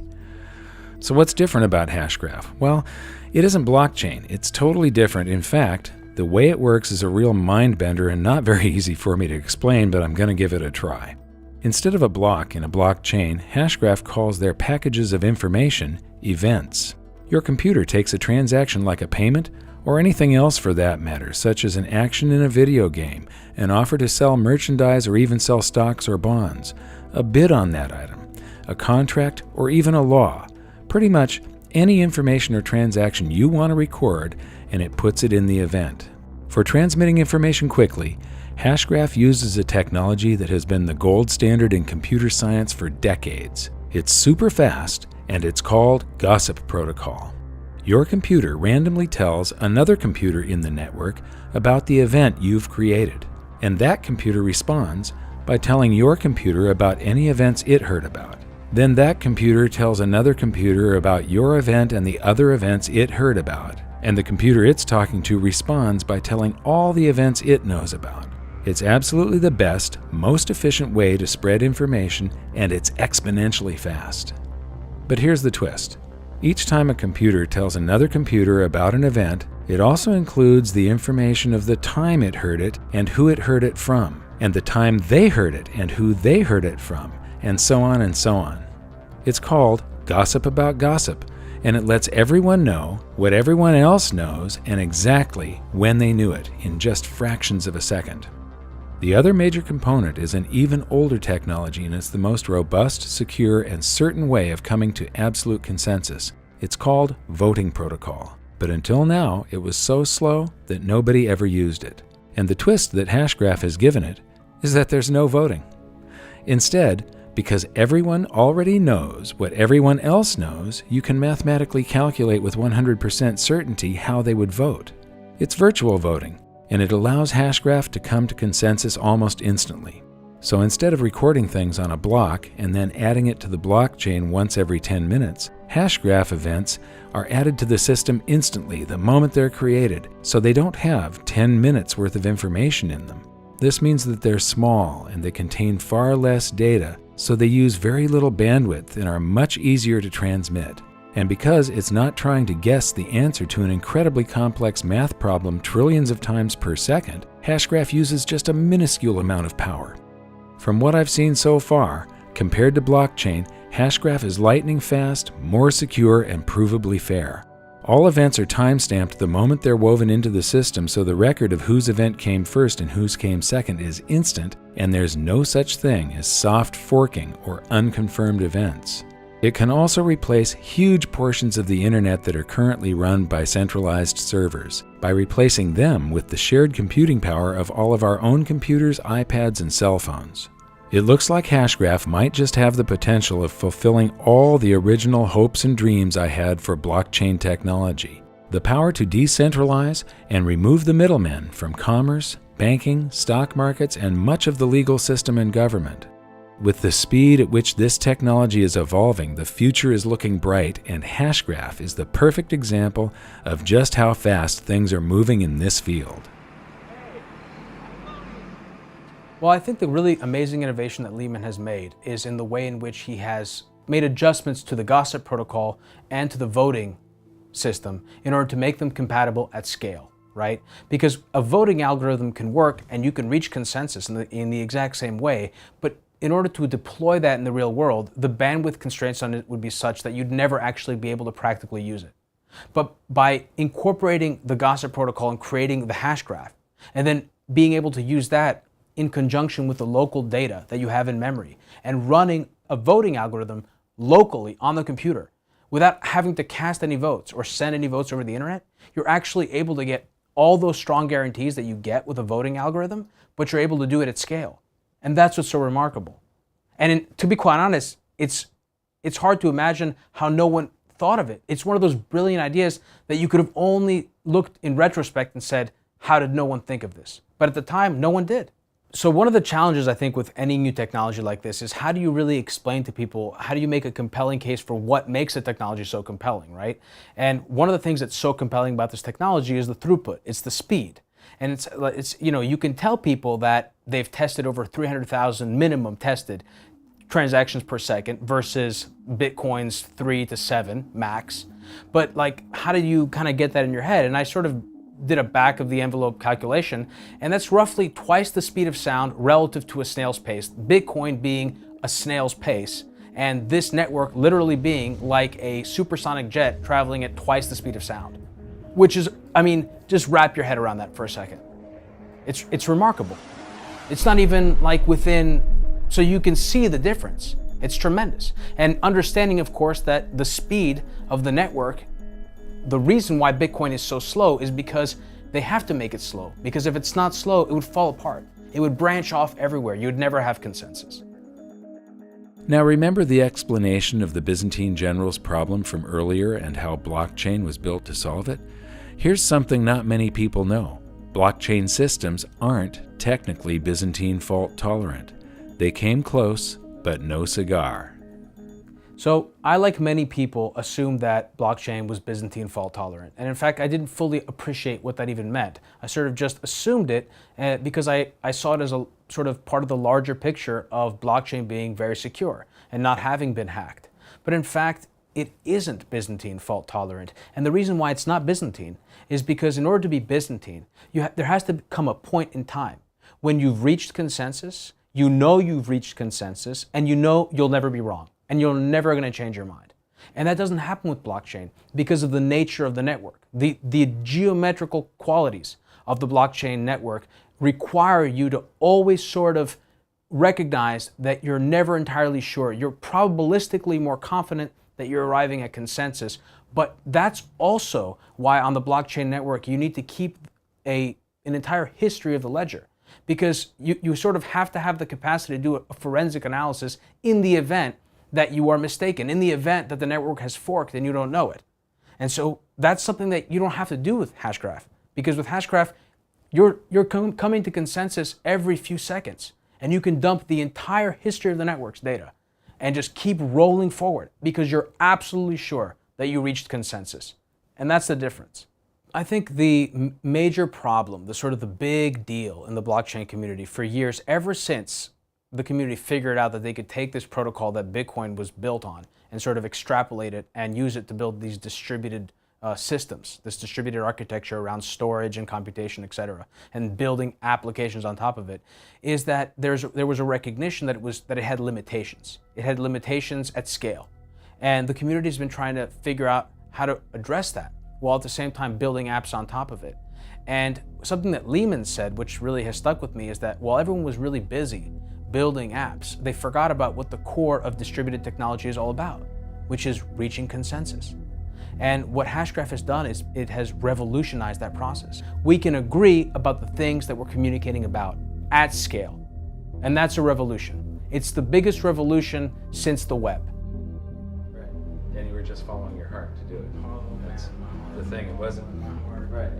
So what's different about Hashgraph? Well, it isn't blockchain. It's totally different. In fact, the way it works is a real mind-bender and not very easy for me to explain, but I'm going to give it a try. Instead of a block in a blockchain, Hashgraph calls their packages of information events. Your computer takes a transaction like a payment, or anything else for that matter, such as an action in a video game, an offer to sell merchandise or even sell stocks or bonds, a bid on that item, a contract, or even a law. Pretty much any information or transaction you want to record, and it puts it in the event. For transmitting information quickly, Hashgraph uses a technology that has been the gold standard in computer science for decades. It's super fast, and it's called Gossip Protocol. Your computer randomly tells another computer in the network about the event you've created, and that computer responds by telling your computer about any events it heard about. Then that computer tells another computer about your event and the other events it heard about, and the computer it's talking to responds by telling all the events it knows about. It's absolutely the best, most efficient way to spread information, and it's exponentially fast. But here's the twist. Each time a computer tells another computer about an event, it also includes the information of the time it heard it and who it heard it from, and the time they heard it and who they heard it from, and so on and so on. It's called Gossip About Gossip, and it lets everyone know what everyone else knows and exactly when they knew it in just fractions of a second. The other major component is an even older technology, and it's the most robust, secure, and certain way of coming to absolute consensus. It's called voting protocol. But until now, it was so slow that nobody ever used it. And the twist that Hashgraph has given it is that there's no voting. Instead, because everyone already knows what everyone else knows, you can mathematically calculate with 100% certainty how they would vote. It's virtual voting, and it allows Hashgraph to come to consensus almost instantly. So instead of recording things on a block and then adding it to the blockchain once every 10 minutes, Hashgraph events are added to the system instantly the moment they're created, so they don't have 10 minutes worth of information in them. This means that they're small and they contain far less data, so they use very little bandwidth and are much easier to transmit. And because it's not trying to guess the answer to an incredibly complex math problem trillions of times per second, Hashgraph uses just a minuscule amount of power. From what I've seen so far, compared to blockchain, Hashgraph is lightning fast, more secure, and provably fair. All events are time-stamped the moment they're woven into the system, so the record of whose event came first and whose came second is instant, and there's no such thing as soft forking or unconfirmed events. It can also replace huge portions of the internet that are currently run by centralized servers, by replacing them with the shared computing power of all of our own computers, iPads, and cell phones. It looks like Hashgraph might just have the potential of fulfilling all the original hopes and dreams I had for blockchain technology. The power to decentralize and remove the middlemen from commerce, banking, stock markets, and much of the legal system and government. With the speed at which this technology is evolving, the future is looking bright, and Hashgraph is the perfect example of just how fast things are moving in this field. Well, I think the really amazing innovation that Leemon has made is in the way in which he has made adjustments to the gossip protocol and to the voting system in order to make them compatible at scale, right? Because a voting algorithm can work and you can reach consensus in the exact same way, but in order to deploy that in the real world, the bandwidth constraints on it would be such that you'd never actually be able to practically use it. But by incorporating the gossip protocol and creating the Hashgraph, and then being able to use that in conjunction with the local data that you have in memory, and running a voting algorithm locally on the computer without having to cast any votes or send any votes over the internet, you're actually able to get all those strong guarantees that you get with a voting algorithm, but you're able to do it at scale. And that's what's so remarkable. And to be quite honest, it's hard to imagine how no one thought of it. It's one of those brilliant ideas that you could have only looked in retrospect and said, how did no one think of this? But at the time, no one did. So one of the challenges, I think, with any new technology like this is how do you really explain to people, how do you make a compelling case for what makes a technology so compelling, right? And one of the things that's so compelling about this technology is the throughput, it's the speed. And it's you know, you can tell people that they've tested over 300,000 minimum tested transactions per second versus Bitcoin's 3 to 7 max. But like, how do you kind of get that in your head? And I sort of did a back of the envelope calculation, and that's roughly twice the speed of sound relative to a snail's pace, Bitcoin being a snail's pace, and this network literally being like a supersonic jet traveling at twice the speed of sound. Which is, I mean, just wrap your head around that for a second. It's remarkable. It's not even like within, so you can see the difference. It's tremendous. And understanding, of course, that the speed of the network, the reason why Bitcoin is so slow is because they have to make it slow. Because if it's not slow, it would fall apart. It would branch off everywhere. You would never have consensus. Now remember the explanation of the Byzantine general's problem from earlier and how blockchain was built to solve it? Here's something not many people know. Blockchain systems aren't technically Byzantine fault tolerant. They came close, but no cigar. So I, like many people, assumed that blockchain was Byzantine fault tolerant. And in fact, I didn't fully appreciate what that even meant. I sort of just assumed it because I saw it as a sort of part of the larger picture of blockchain being very secure and not having been hacked. But in fact, it isn't Byzantine fault tolerant. And the reason why it's not Byzantine is because in order to be Byzantine, there has to come a point in time when you've reached consensus, you know you've reached consensus, and you know you'll never be wrong, and you're never going to change your mind. And that doesn't happen with blockchain because of the nature of the network. The geometrical qualities of the blockchain network require you to always sort of recognize that you're never entirely sure. You're probabilistically more confident that you're arriving at consensus, but that's also why on the blockchain network you need to keep an entire history of the ledger, because you sort of have to have the capacity to do a forensic analysis in the event that you are mistaken, in the event that the network has forked and you don't know it. And so that's something that you don't have to do with Hashgraph, because with Hashgraph, you're coming to consensus every few seconds, and you can dump the entire history of the network's data and just keep rolling forward because you're absolutely sure that you reached consensus. And that's the difference. I think the major problem, the sort of the big deal in the blockchain community for years, ever since the community figured out that they could take this protocol that Bitcoin was built on and sort of extrapolate it and use it to build these distributed systems, this distributed architecture around storage and computation, et cetera, and building applications on top of it, is that there was a recognition that it had limitations. It had limitations at scale. And the community has been trying to figure out how to address that, while at the same time building apps on top of it. And something that Leemon said, which really has stuck with me, is that while everyone was really busy building apps, they forgot about what the core of distributed technology is all about, which is reaching consensus. And what Hashgraph has done is it has revolutionized that process. We can agree about the things that we're communicating about at scale. And that's a revolution. It's the biggest revolution since the web. Right. And you were just following your heart to do it. That's the thing. It wasn't. Right.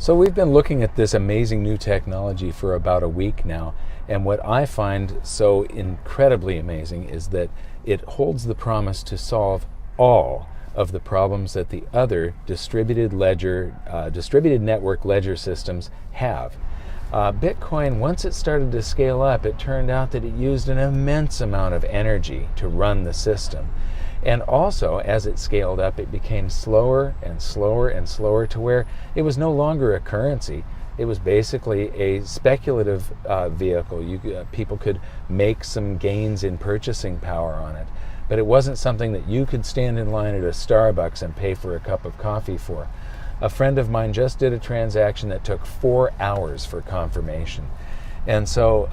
So we've been looking at this amazing new technology for about a week now, and what I find so incredibly amazing is that it holds the promise to solve all of the problems that the other distributed network ledger systems have. Bitcoin, once it started to scale up, it turned out that it used an immense amount of energy to run the system. And also, as it scaled up, it became slower and slower and slower to where it was no longer a currency. It was basically a speculative vehicle. People could make some gains in purchasing power on it. But it wasn't something that you could stand in line at a Starbucks and pay for a cup of coffee for. A friend of mine just did a transaction that took 4 hours for confirmation. And so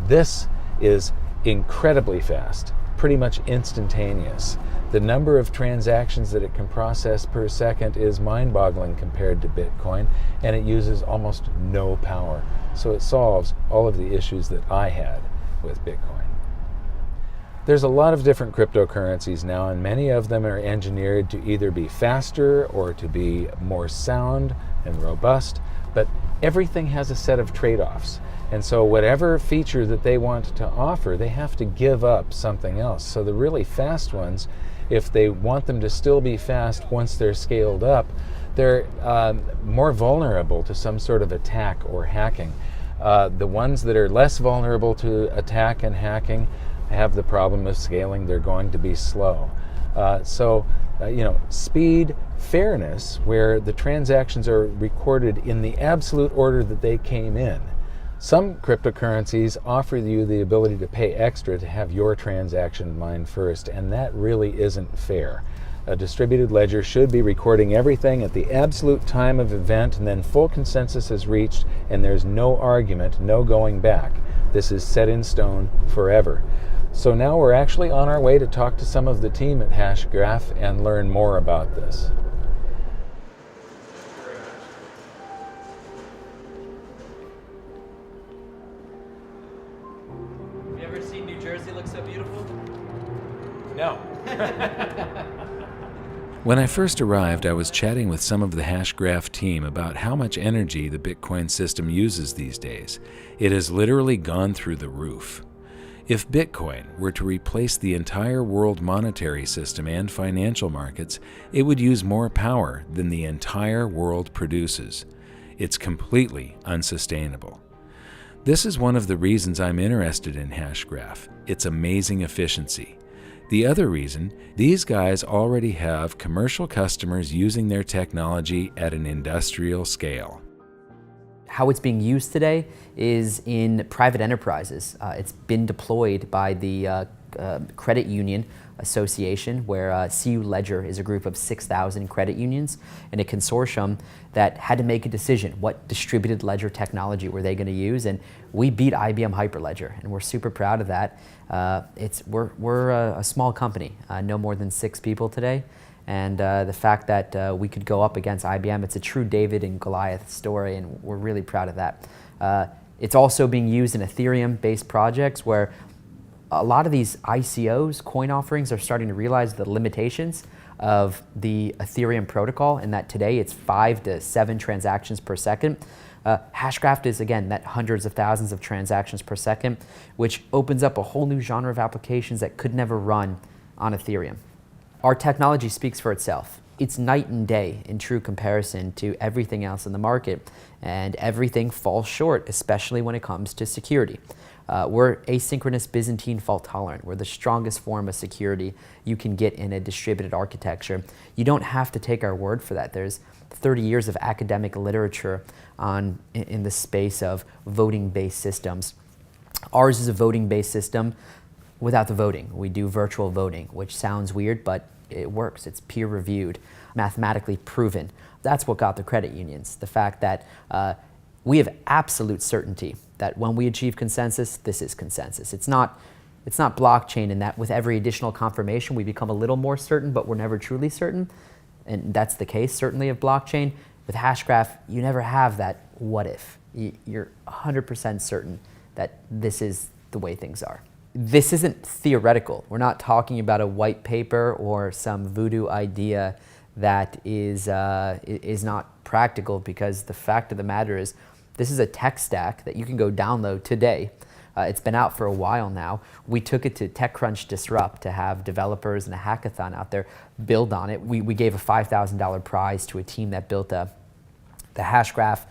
this is incredibly fast, pretty much instantaneous. The number of transactions that it can process per second is mind-boggling compared to Bitcoin, and it uses almost no power. So it solves all of the issues that I had with Bitcoin. There's a lot of different cryptocurrencies now, and many of them are engineered to either be faster or to be more sound and robust, but everything has a set of trade-offs. And so whatever feature that they want to offer, they have to give up something else. So the really fast ones, if they want them to still be fast once they're scaled up, they're more vulnerable to some sort of attack or hacking. The ones that are less vulnerable to attack and hacking have the problem of scaling. They're going to be slow. Speed, fairness, where the transactions are recorded in the absolute order that they came in. Some cryptocurrencies offer you the ability to pay extra to have your transaction mined first, and that really isn't fair. A distributed ledger should be recording everything at the absolute time of event, and then full consensus is reached, and there's no argument, no going back. This is set in stone forever. So now we're actually on our way to talk to some of the team at Hashgraph and learn more about this. Have you ever seen New Jersey look so beautiful? No. When I first arrived, I was chatting with some of the Hashgraph team about how much energy the Bitcoin system uses these days. It has literally gone through the roof. If Bitcoin were to replace the entire world monetary system and financial markets, it would use more power than the entire world produces. It's completely unsustainable. This is one of the reasons I'm interested in Hashgraph, its amazing efficiency. The other reason, these guys already have commercial customers using their technology at an industrial scale. How it's being used today is in private enterprises. It's been deployed by the Credit Union Association, where CU Ledger is a group of 6,000 credit unions and a consortium that had to make a decision. What distributed ledger technology were they going to use? And we beat IBM Hyperledger, and we're super proud of that. We're a small company, no more than 6 people today. And the fact that we could go up against IBM, it's a true David and Goliath story, and we're really proud of that. It's also being used in Ethereum-based projects where a lot of these ICOs, coin offerings, are starting to realize the limitations of the Ethereum protocol, and that today it's 5 to 7 transactions per second. Hashgraph is, again, that hundreds of thousands of transactions per second, which opens up a whole new genre of applications that could never run on Ethereum. Our technology speaks for itself. It's night and day in true comparison to everything else in the market, and everything falls short, especially when it comes to security. We're asynchronous Byzantine fault tolerant. We're the strongest form of security you can get in a distributed architecture. You don't have to take our word for that. There's 30 years of academic literature in the space of voting-based systems. Ours is a voting-based system without the voting. We do virtual voting, which sounds weird, but it works. It's peer-reviewed, mathematically proven. That's what got the credit unions, the fact that we have absolute certainty that when we achieve consensus, this is consensus. It's not blockchain in that with every additional confirmation we become a little more certain, but we're never truly certain. And that's the case, certainly, of blockchain. With Hashgraph, you never have that what if. You're 100% certain that this is the way things are. This isn't theoretical. We're not talking about a white paper or some voodoo idea that is not practical, because the fact of the matter is this is a tech stack that you can go download today. It's been out for a while now. We took it to TechCrunch Disrupt to have developers and a hackathon out there build on it. We gave a $5,000 prize to a team that built the Hashgraph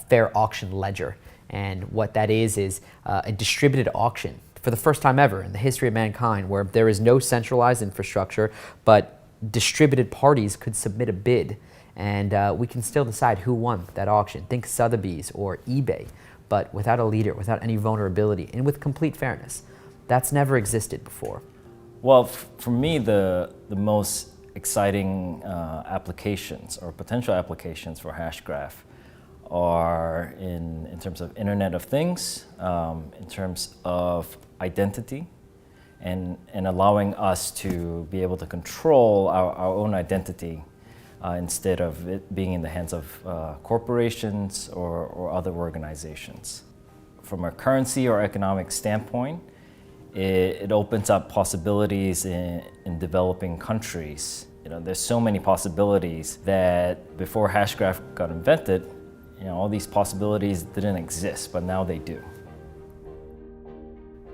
fair auction ledger. And what that is a distributed auction for the first time ever in the history of mankind, where there is no centralized infrastructure, but distributed parties could submit a bid, and we can still decide who won that auction. Think Sotheby's or eBay, but without a leader, without any vulnerability, and with complete fairness. That's never existed before. Well, for me, the most exciting applications or potential applications for Hashgraph are in terms of Internet of Things, in terms of identity, and allowing us to be able to control our own identity instead of it being in the hands of corporations or other organizations. From a currency or economic standpoint, it opens up possibilities in developing countries. You know, there's so many possibilities that before Hashgraph got invented, you know, all these possibilities didn't exist, but now they do.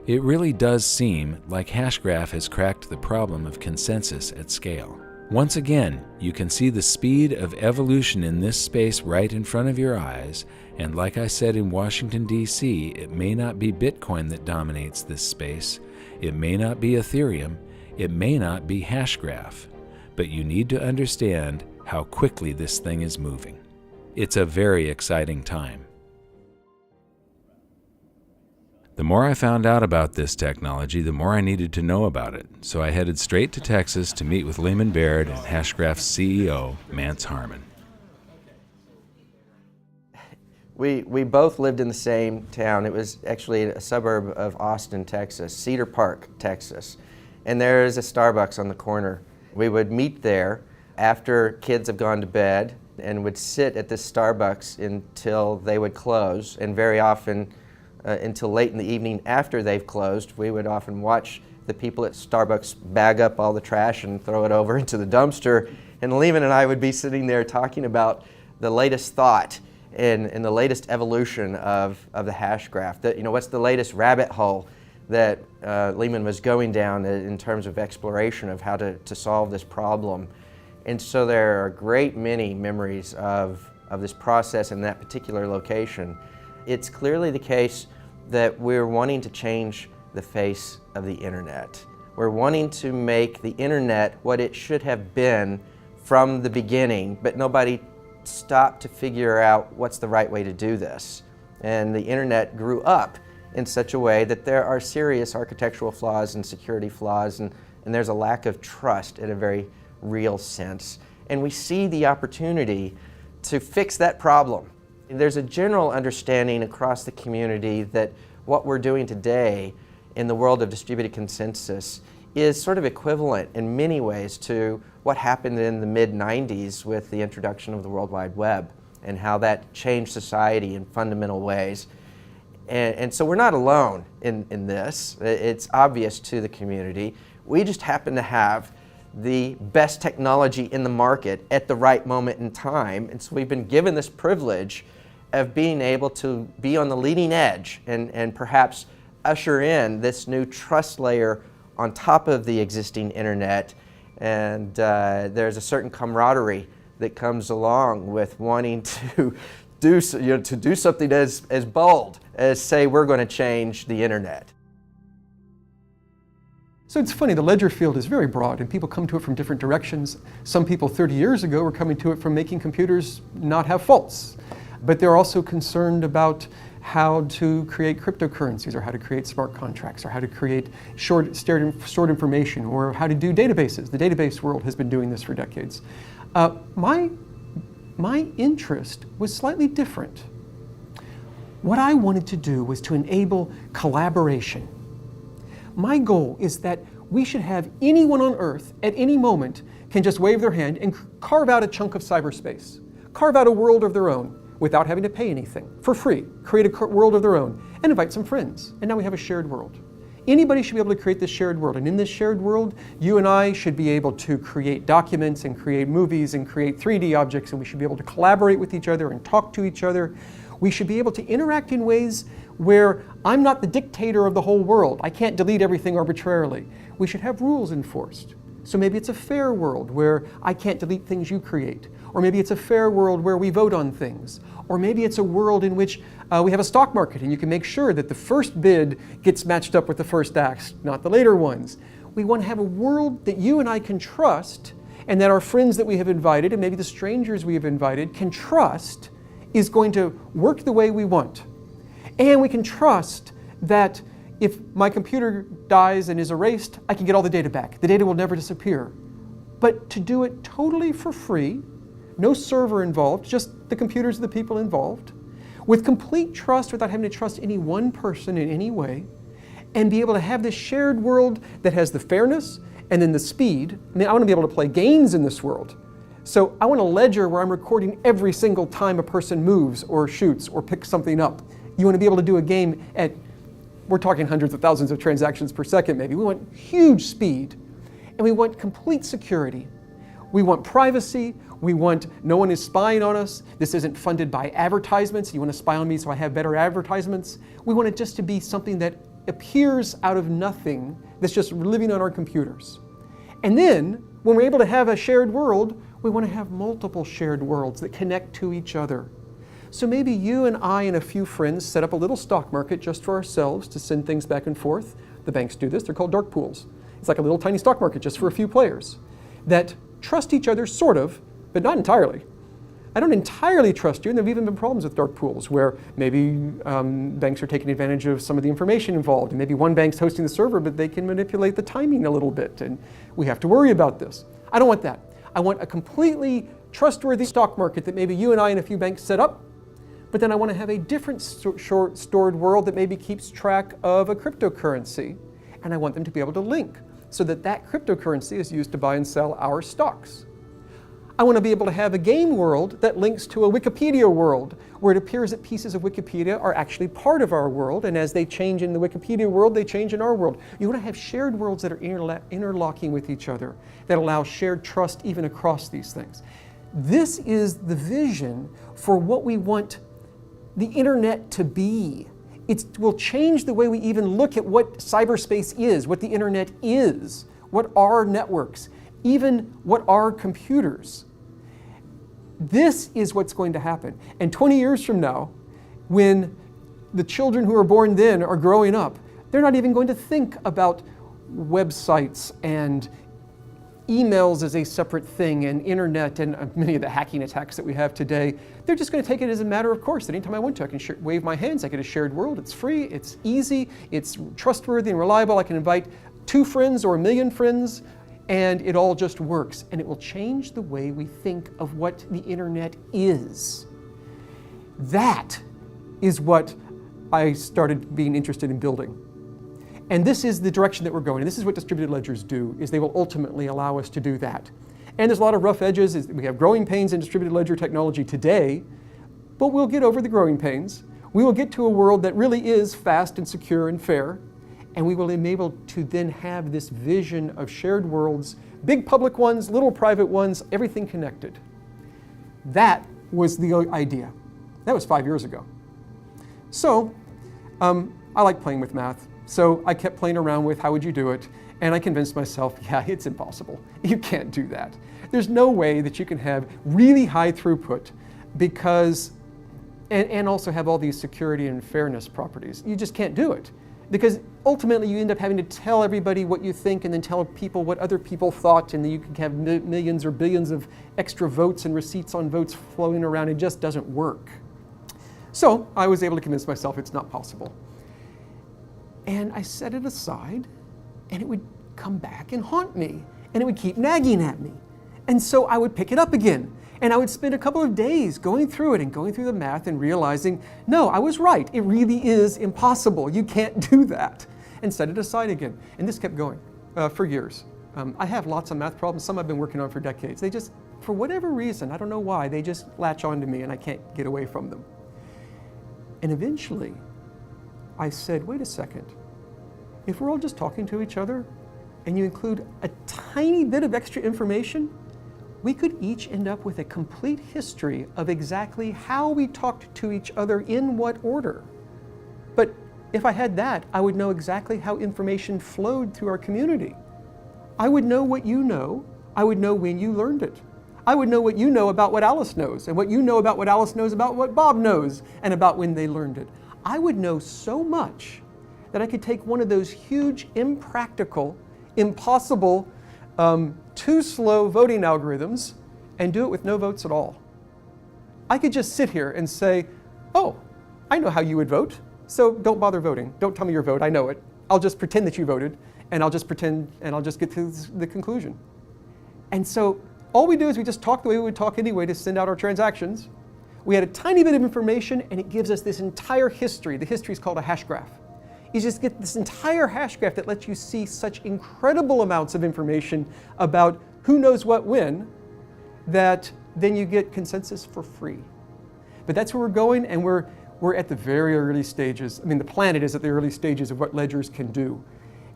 It really does seem like Hashgraph has cracked the problem of consensus at scale. Once again, you can see the speed of evolution in this space right in front of your eyes, and like I said in Washington, D.C., it may not be Bitcoin that dominates this space, it may not be Ethereum, it may not be Hashgraph, but you need to understand how quickly this thing is moving. It's a very exciting time. The more I found out about this technology, the more I needed to know about it, so I headed straight to Texas to meet with Lehman Baird and Hashgraph's CEO, Mance Harmon. We both lived in the same town. It was actually a suburb of Austin, Texas, Cedar Park, Texas. And there is a Starbucks on the corner. We would meet there after kids have gone to bed and would sit at this Starbucks until they would close, and very often until late in the evening after they've closed. We would often watch the people at Starbucks bag up all the trash and throw it over into the dumpster, and Lehman and I would be sitting there talking about the latest thought and the latest evolution of the Hashgraph. You know, what's the latest rabbit hole that Lehman was going down in terms of exploration of how to solve this problem. And so there are a great many memories of this process in that particular location. It's clearly the case that we're wanting to change the face of the internet. We're wanting to make the internet what it should have been from the beginning, but nobody stopped to figure out what's the right way to do this. And the internet grew up in such a way that there are serious architectural flaws and security flaws, and there's a lack of trust in a very real sense. And we see the opportunity to fix that problem. There's a general understanding across the community that what we're doing today in the world of distributed consensus is sort of equivalent in many ways to what happened in the mid-90s with the introduction of the World Wide Web and how that changed society in fundamental ways. And so we're not alone in this. It's obvious to the community. We just happen to have the best technology in the market at the right moment in time, and so we've been given this privilege of being able to be on the leading edge and perhaps usher in this new trust layer on top of the existing internet. And there's a certain camaraderie that comes along with wanting to do something as bold as say we're going to change the internet. So it's funny, the ledger field is very broad and people come to it from different directions. Some people 30 years ago were coming to it from making computers not have faults. But they're also concerned about how to create cryptocurrencies, or how to create smart contracts, or how to create stored information, or how to do databases. The database world has been doing this for decades. My interest was slightly different. What I wanted to do was to enable collaboration. My goal is that we should have anyone on Earth at any moment can just wave their hand and carve out a chunk of cyberspace, carve out a world of their own without having to pay anything, for free, create a world of their own, and invite some friends. And now we have a shared world. anybody should be able to create this shared world. And in this shared world, you and I should be able to create documents and create movies and create 3D objects, and we should be able to collaborate with each other and talk to each other. We should be able to interact in ways where I'm not the dictator of the whole world. I can't delete everything arbitrarily. We should have rules enforced. So maybe it's a fair world where I can't delete things you create. Or maybe it's a fair world where we vote on things. Or maybe it's a world in which we have a stock market and you can make sure that the first bid gets matched up with the first act, not the later ones. We want to have a world that you and I can trust, and that our friends that we have invited, and maybe the strangers we have invited, can trust is going to work the way we want. And we can trust that if my computer dies and is erased, I can get all the data back. The data will never disappear. But to do it totally for free, no server involved, just the computers of the people involved, with complete trust without having to trust any one person in any way, and be able to have this shared world that has the fairness and then the speed. I mean, I want to be able to play games in this world. So I want a ledger where I'm recording every single time a person moves or shoots or picks something up. You want to be able to do a game at, we're talking hundreds of thousands of transactions per second maybe. We want huge speed, and we want complete security. We want privacy. We want no one is spying on us. This isn't funded by advertisements. You want to spy on me so I have better advertisements. We want it just to be something that appears out of nothing, that's just living on our computers. And then, when we're able to have a shared world, we want to have multiple shared worlds that connect to each other. So maybe you and I and a few friends set up a little stock market just for ourselves to send things back and forth. The banks do this. They're called dark pools. It's like a little tiny stock market just for a few players that trust each other, sort of, but not entirely. I don't entirely trust you, and there have even been problems with dark pools where maybe banks are taking advantage of some of the information involved, and maybe one bank's hosting the server, but they can manipulate the timing a little bit, and we have to worry about this. I don't want that. I want a completely trustworthy stock market that maybe you and I and a few banks set up, but then I want to have a different stored world that maybe keeps track of a cryptocurrency, and I want them to be able to link so that that cryptocurrency is used to buy and sell our stocks. I want to be able to have a game world that links to a Wikipedia world, where it appears that pieces of Wikipedia are actually part of our world, and as they change in the Wikipedia world, they change in our world. You want to have shared worlds that are interlocking with each other, that allow shared trust even across these things. This is the vision for what we want the internet to be. It will change the way we even look at what cyberspace is, what the internet is, what are networks, even what are computers. This is what's going to happen. And 20 years from now, when the children who are born then are growing up, they're not even going to think about websites and emails as a separate thing and internet and many of the hacking attacks that we have today. They're just going to take it as a matter of course. That anytime I want to, I can wave my hands. I get a shared world. It's free, it's easy, it's trustworthy and reliable. I can invite 2 friends or 1 million friends, and it all just works. And it will change the way we think of what the internet is. That is what I started being interested in building. And this is the direction that we're going. And this is what distributed ledgers do, is they will ultimately allow us to do that. And there's a lot of rough edges. We have growing pains in distributed ledger technology today, but we'll get over the growing pains. We will get to a world that really is fast and secure and fair, and we will be able to then have this vision of shared worlds, big public ones, little private ones, everything connected. That was the idea. That was 5 years ago. So I like playing with math. So I kept playing around with how would you do it, and I convinced myself, yeah, it's impossible. You can't do that. There's no way that you can have really high throughput because, and also have all these security and fairness properties. You just can't do it. Because ultimately you end up having to tell everybody what you think and then tell people what other people thought, and then you can have millions or billions of extra votes and receipts on votes flowing around. It just doesn't work. So I was able to convince myself it's not possible. And I set it aside, and it would come back and haunt me, and it would keep nagging at me. And so I would pick it up again, and I would spend a couple of days going through it and going through the math and realizing, no, I was right. It really is impossible. You can't do that. And set it aside again. And this kept going for years. I have lots of math problems. Some I've been working on for decades. They just, for whatever reason, I don't know why, they just latch onto me, and I can't get away from them. And eventually, I said, wait a second. if we're all just talking to each other and you include a tiny bit of extra information, we could each end up with a complete history of exactly how we talked to each other in what order. But if I had that, I would know exactly how information flowed through our community. I would know what you know. I would know when you learned it. I would know what you know about what Alice knows, and what you know about what Alice knows about what Bob knows, and about when they learned it. I would know so much that I could take one of those huge, impractical, impossible, too slow voting algorithms and do it with no votes at all. I could just sit here and say, oh, I know how you would vote, so don't bother voting. Don't tell me your vote, I know it. I'll just pretend that you voted, and I'll just pretend, and I'll just get to the conclusion. And so all we do is we just talk the way we would talk anyway to send out our transactions. We had a tiny bit of information, and it gives us this entire history. The history is called a hash graph. You just get this entire hash graph that lets you see such incredible amounts of information about who knows what when, that then you get consensus for free. But that's where we're going, and we're at the very early stages. I mean, the planet is at the early stages of what ledgers can do.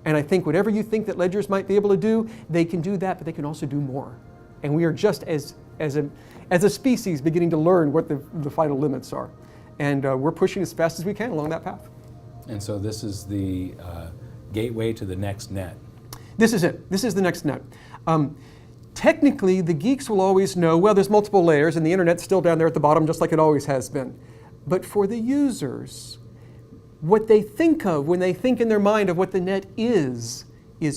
And I think whatever you think that ledgers might be able to do, they can do that, but they can also do more. And we are just as a species beginning to learn what the final limits are. And we're pushing as fast as we can along that path. And so this is the gateway to the next net. This is it. This is the next net. Technically, the geeks will always know, well, there's multiple layers, and the internet's still down there at the bottom, just like it always has been. But for the users, what they think of when they think in their mind of what the net is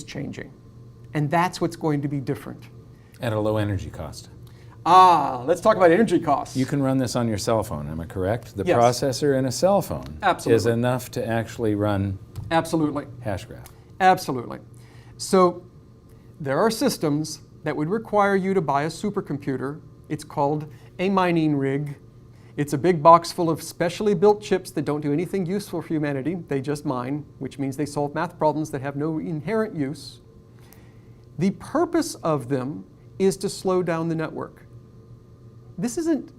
changing. And that's what's going to be different. At a low energy cost. Let's talk about energy costs. You can run this on your cell phone, am I correct? The Yes. processor in a cell phone is enough to actually run Hashgraph. Absolutely. So there are systems that would require you to buy a supercomputer. It's called a mining rig. It's a big box full of specially built chips that don't do anything useful for humanity. They just mine, which means they solve math problems that have no inherent use. The purpose of them is to slow down the network. This isn't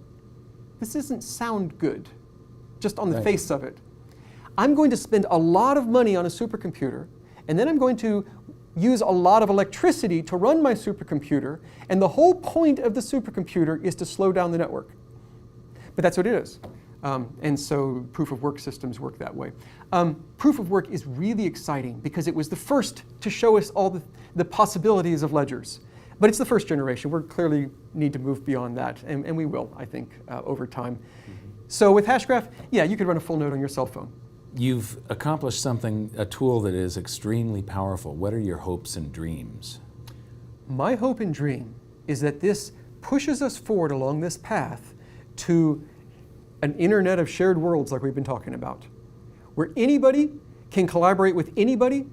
sound good, just on the face of it. I'm going to spend a lot of money on a supercomputer, and then I'm going to use a lot of electricity to run my supercomputer, and the whole point of the supercomputer is to slow down the network. But that's what it is. And so proof of work systems work that way. Proof of work is really exciting because it was the first to show us all the possibilities of ledgers. But it's the first generation. We clearly need to move beyond that, and we will, I think, over time. Mm-hmm. So with Hashgraph, yeah, you could run a full node on your cell phone. You've accomplished something, a tool that is extremely powerful. What are your hopes and dreams? My hope and dream is that this pushes us forward along this path to an internet of shared worlds like we've been talking about, where anybody can collaborate with anybody,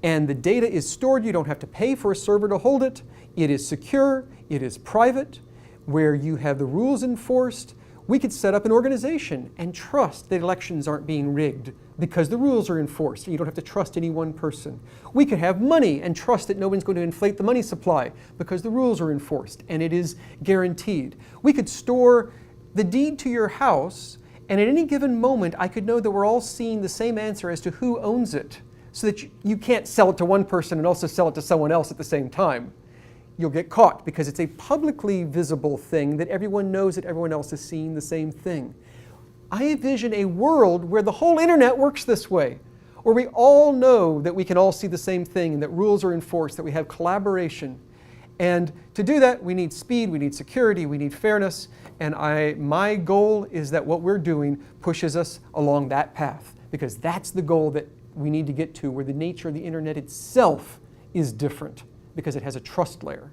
and the data is stored. You don't have to pay for a server to hold it. It is secure, it is private, where you have the rules enforced. We could set up an organization and trust that elections aren't being rigged because the rules are enforced and you don't have to trust any one person. We could have money and trust that no one's going to inflate the money supply because the rules are enforced and it is guaranteed. We could store the deed to your house, and at any given moment I could know that we're all seeing the same answer as to who owns it, so that you can't sell it to one person and also sell it to someone else at the same time. You'll get caught because it's a publicly visible thing that everyone knows that everyone else is seeing the same thing. I envision a world where the whole internet works this way, where we all know that we can all see the same thing and that rules are enforced, that we have collaboration. And to do that, we need speed, we need security, we need fairness, and my goal is that what we're doing pushes us along that path, because that's the goal that we need to get to, where the nature of the internet itself is different, because it has a trust layer.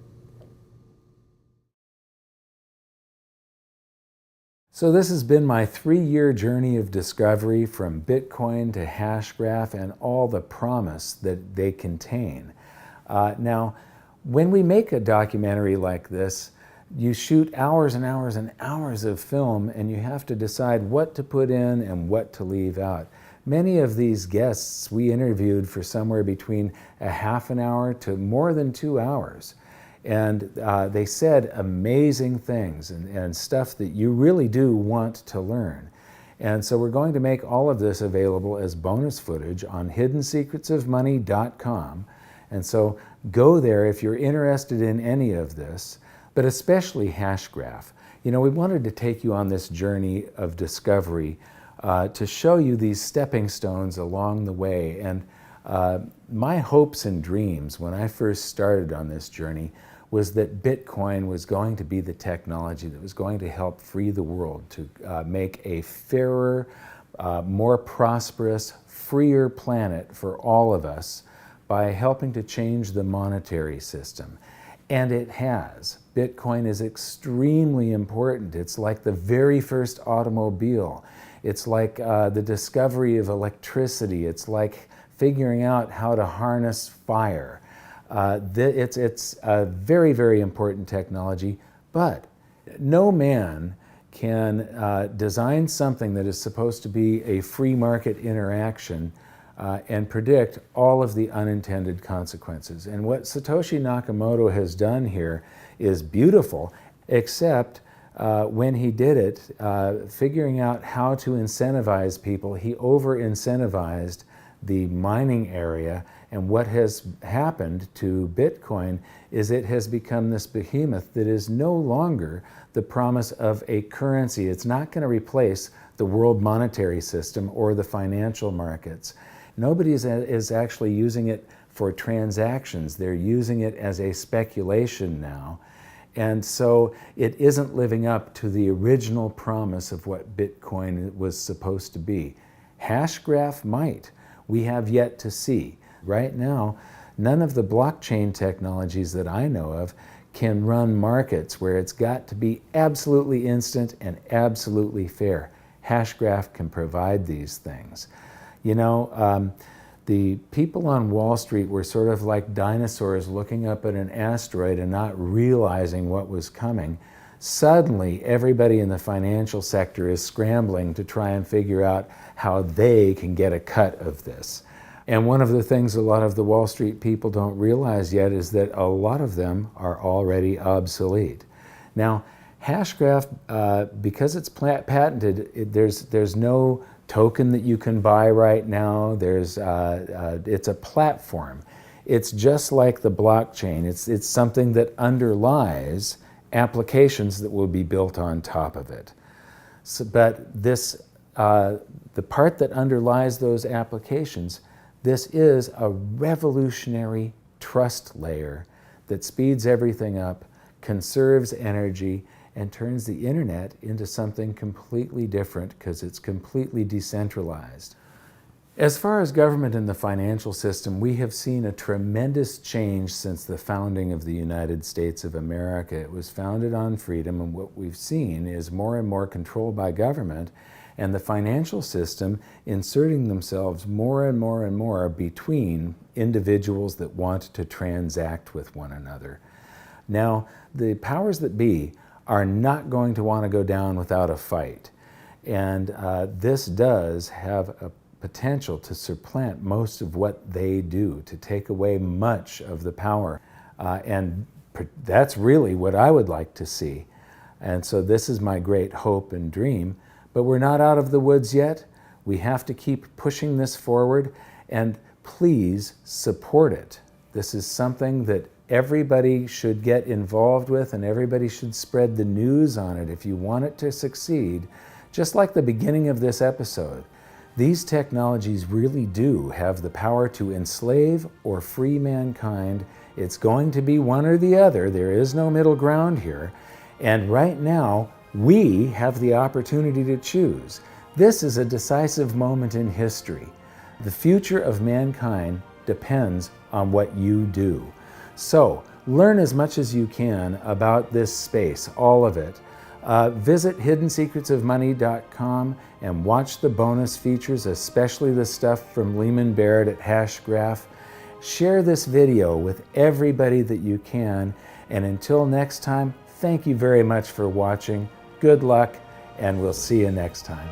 So this has been my 3-year journey of discovery from Bitcoin to Hashgraph and all the promise that they contain. Now, when we make a documentary like this, you shoot hours and hours and hours of film, and you have to decide what to put in and what to leave out. Many of these guests we interviewed for somewhere between a half an hour to more than 2 hours. And they said amazing things and stuff that you really do want to learn. And so we're going to make all of this available as bonus footage on hiddensecretsofmoney.com. And so go there if you're interested in any of this, but especially Hashgraph. You know, we wanted to take you on this journey of discovery to show you these stepping stones along the way. And my hopes and dreams when I first started on this journey was that Bitcoin was going to be the technology that was going to help free the world to make a fairer, more prosperous, freer planet for all of us by helping to change the monetary system. And it has. Bitcoin is extremely important. It's like the very first automobile. It's like the discovery of electricity. It's like figuring out how to harness fire. It's a very, very important technology, but no man can design something that is supposed to be a free market interaction and predict all of the unintended consequences. And what Satoshi Nakamoto has done here is beautiful, except when he did it, figuring out how to incentivize people, he over-incentivized the mining area. And what has happened to Bitcoin is it has become this behemoth that is no longer the promise of a currency. It's not going to replace the world monetary system or the financial markets. Nobody is actually using it for transactions. They're using it as a speculation now. And so it isn't living up to the original promise of what Bitcoin was supposed to be. Hashgraph might. We have yet to see. Right now, none of the blockchain technologies that I know of can run markets where it's got to be absolutely instant and absolutely fair. Hashgraph can provide these things. You know, the people on Wall Street were sort of like dinosaurs looking up at an asteroid and not realizing what was coming. Suddenly, everybody in the financial sector is scrambling to try and figure out how they can get a cut of this. And one of the things a lot of the Wall Street people don't realize yet is that a lot of them are already obsolete. Now, Hashgraph, because it's patented, there's no token that you can buy right now. It's a platform. It's just like the blockchain. It's something that underlies applications that will be built on top of it. So, but this, the part that underlies those applications, this is a revolutionary trust layer that speeds everything up, conserves energy, and turns the internet into something completely different because it's completely decentralized. As far as government and the financial system, we have seen a tremendous change since the founding of the United States of America. It was founded on freedom, and what we've seen is more and more control by government and the financial system inserting themselves more and more and more between individuals that want to transact with one another. Now, the powers that be are not going to want to go down without a fight. And this does have a potential to supplant most of what they do, to take away much of the power. And that's really what I would like to see. And so this is my great hope and dream. But we're not out of the woods yet. We have to keep pushing this forward, and please support it. This is something that everybody should get involved with, and everybody should spread the news on it if you want it to succeed. Just like the beginning of this episode, these technologies really do have the power to enslave or free mankind. It's going to be one or the other. There is no middle ground here. And right now, we have the opportunity to choose. This is a decisive moment in history. The future of mankind depends on what you do. So, learn as much as you can about this space, all of it. Visit hiddensecretsofmoney.com and watch the bonus features, especially the stuff from Lehman Barrett at Hashgraph. Share this video with everybody that you can. And until next time, thank you very much for watching. Good luck, and we'll see you next time.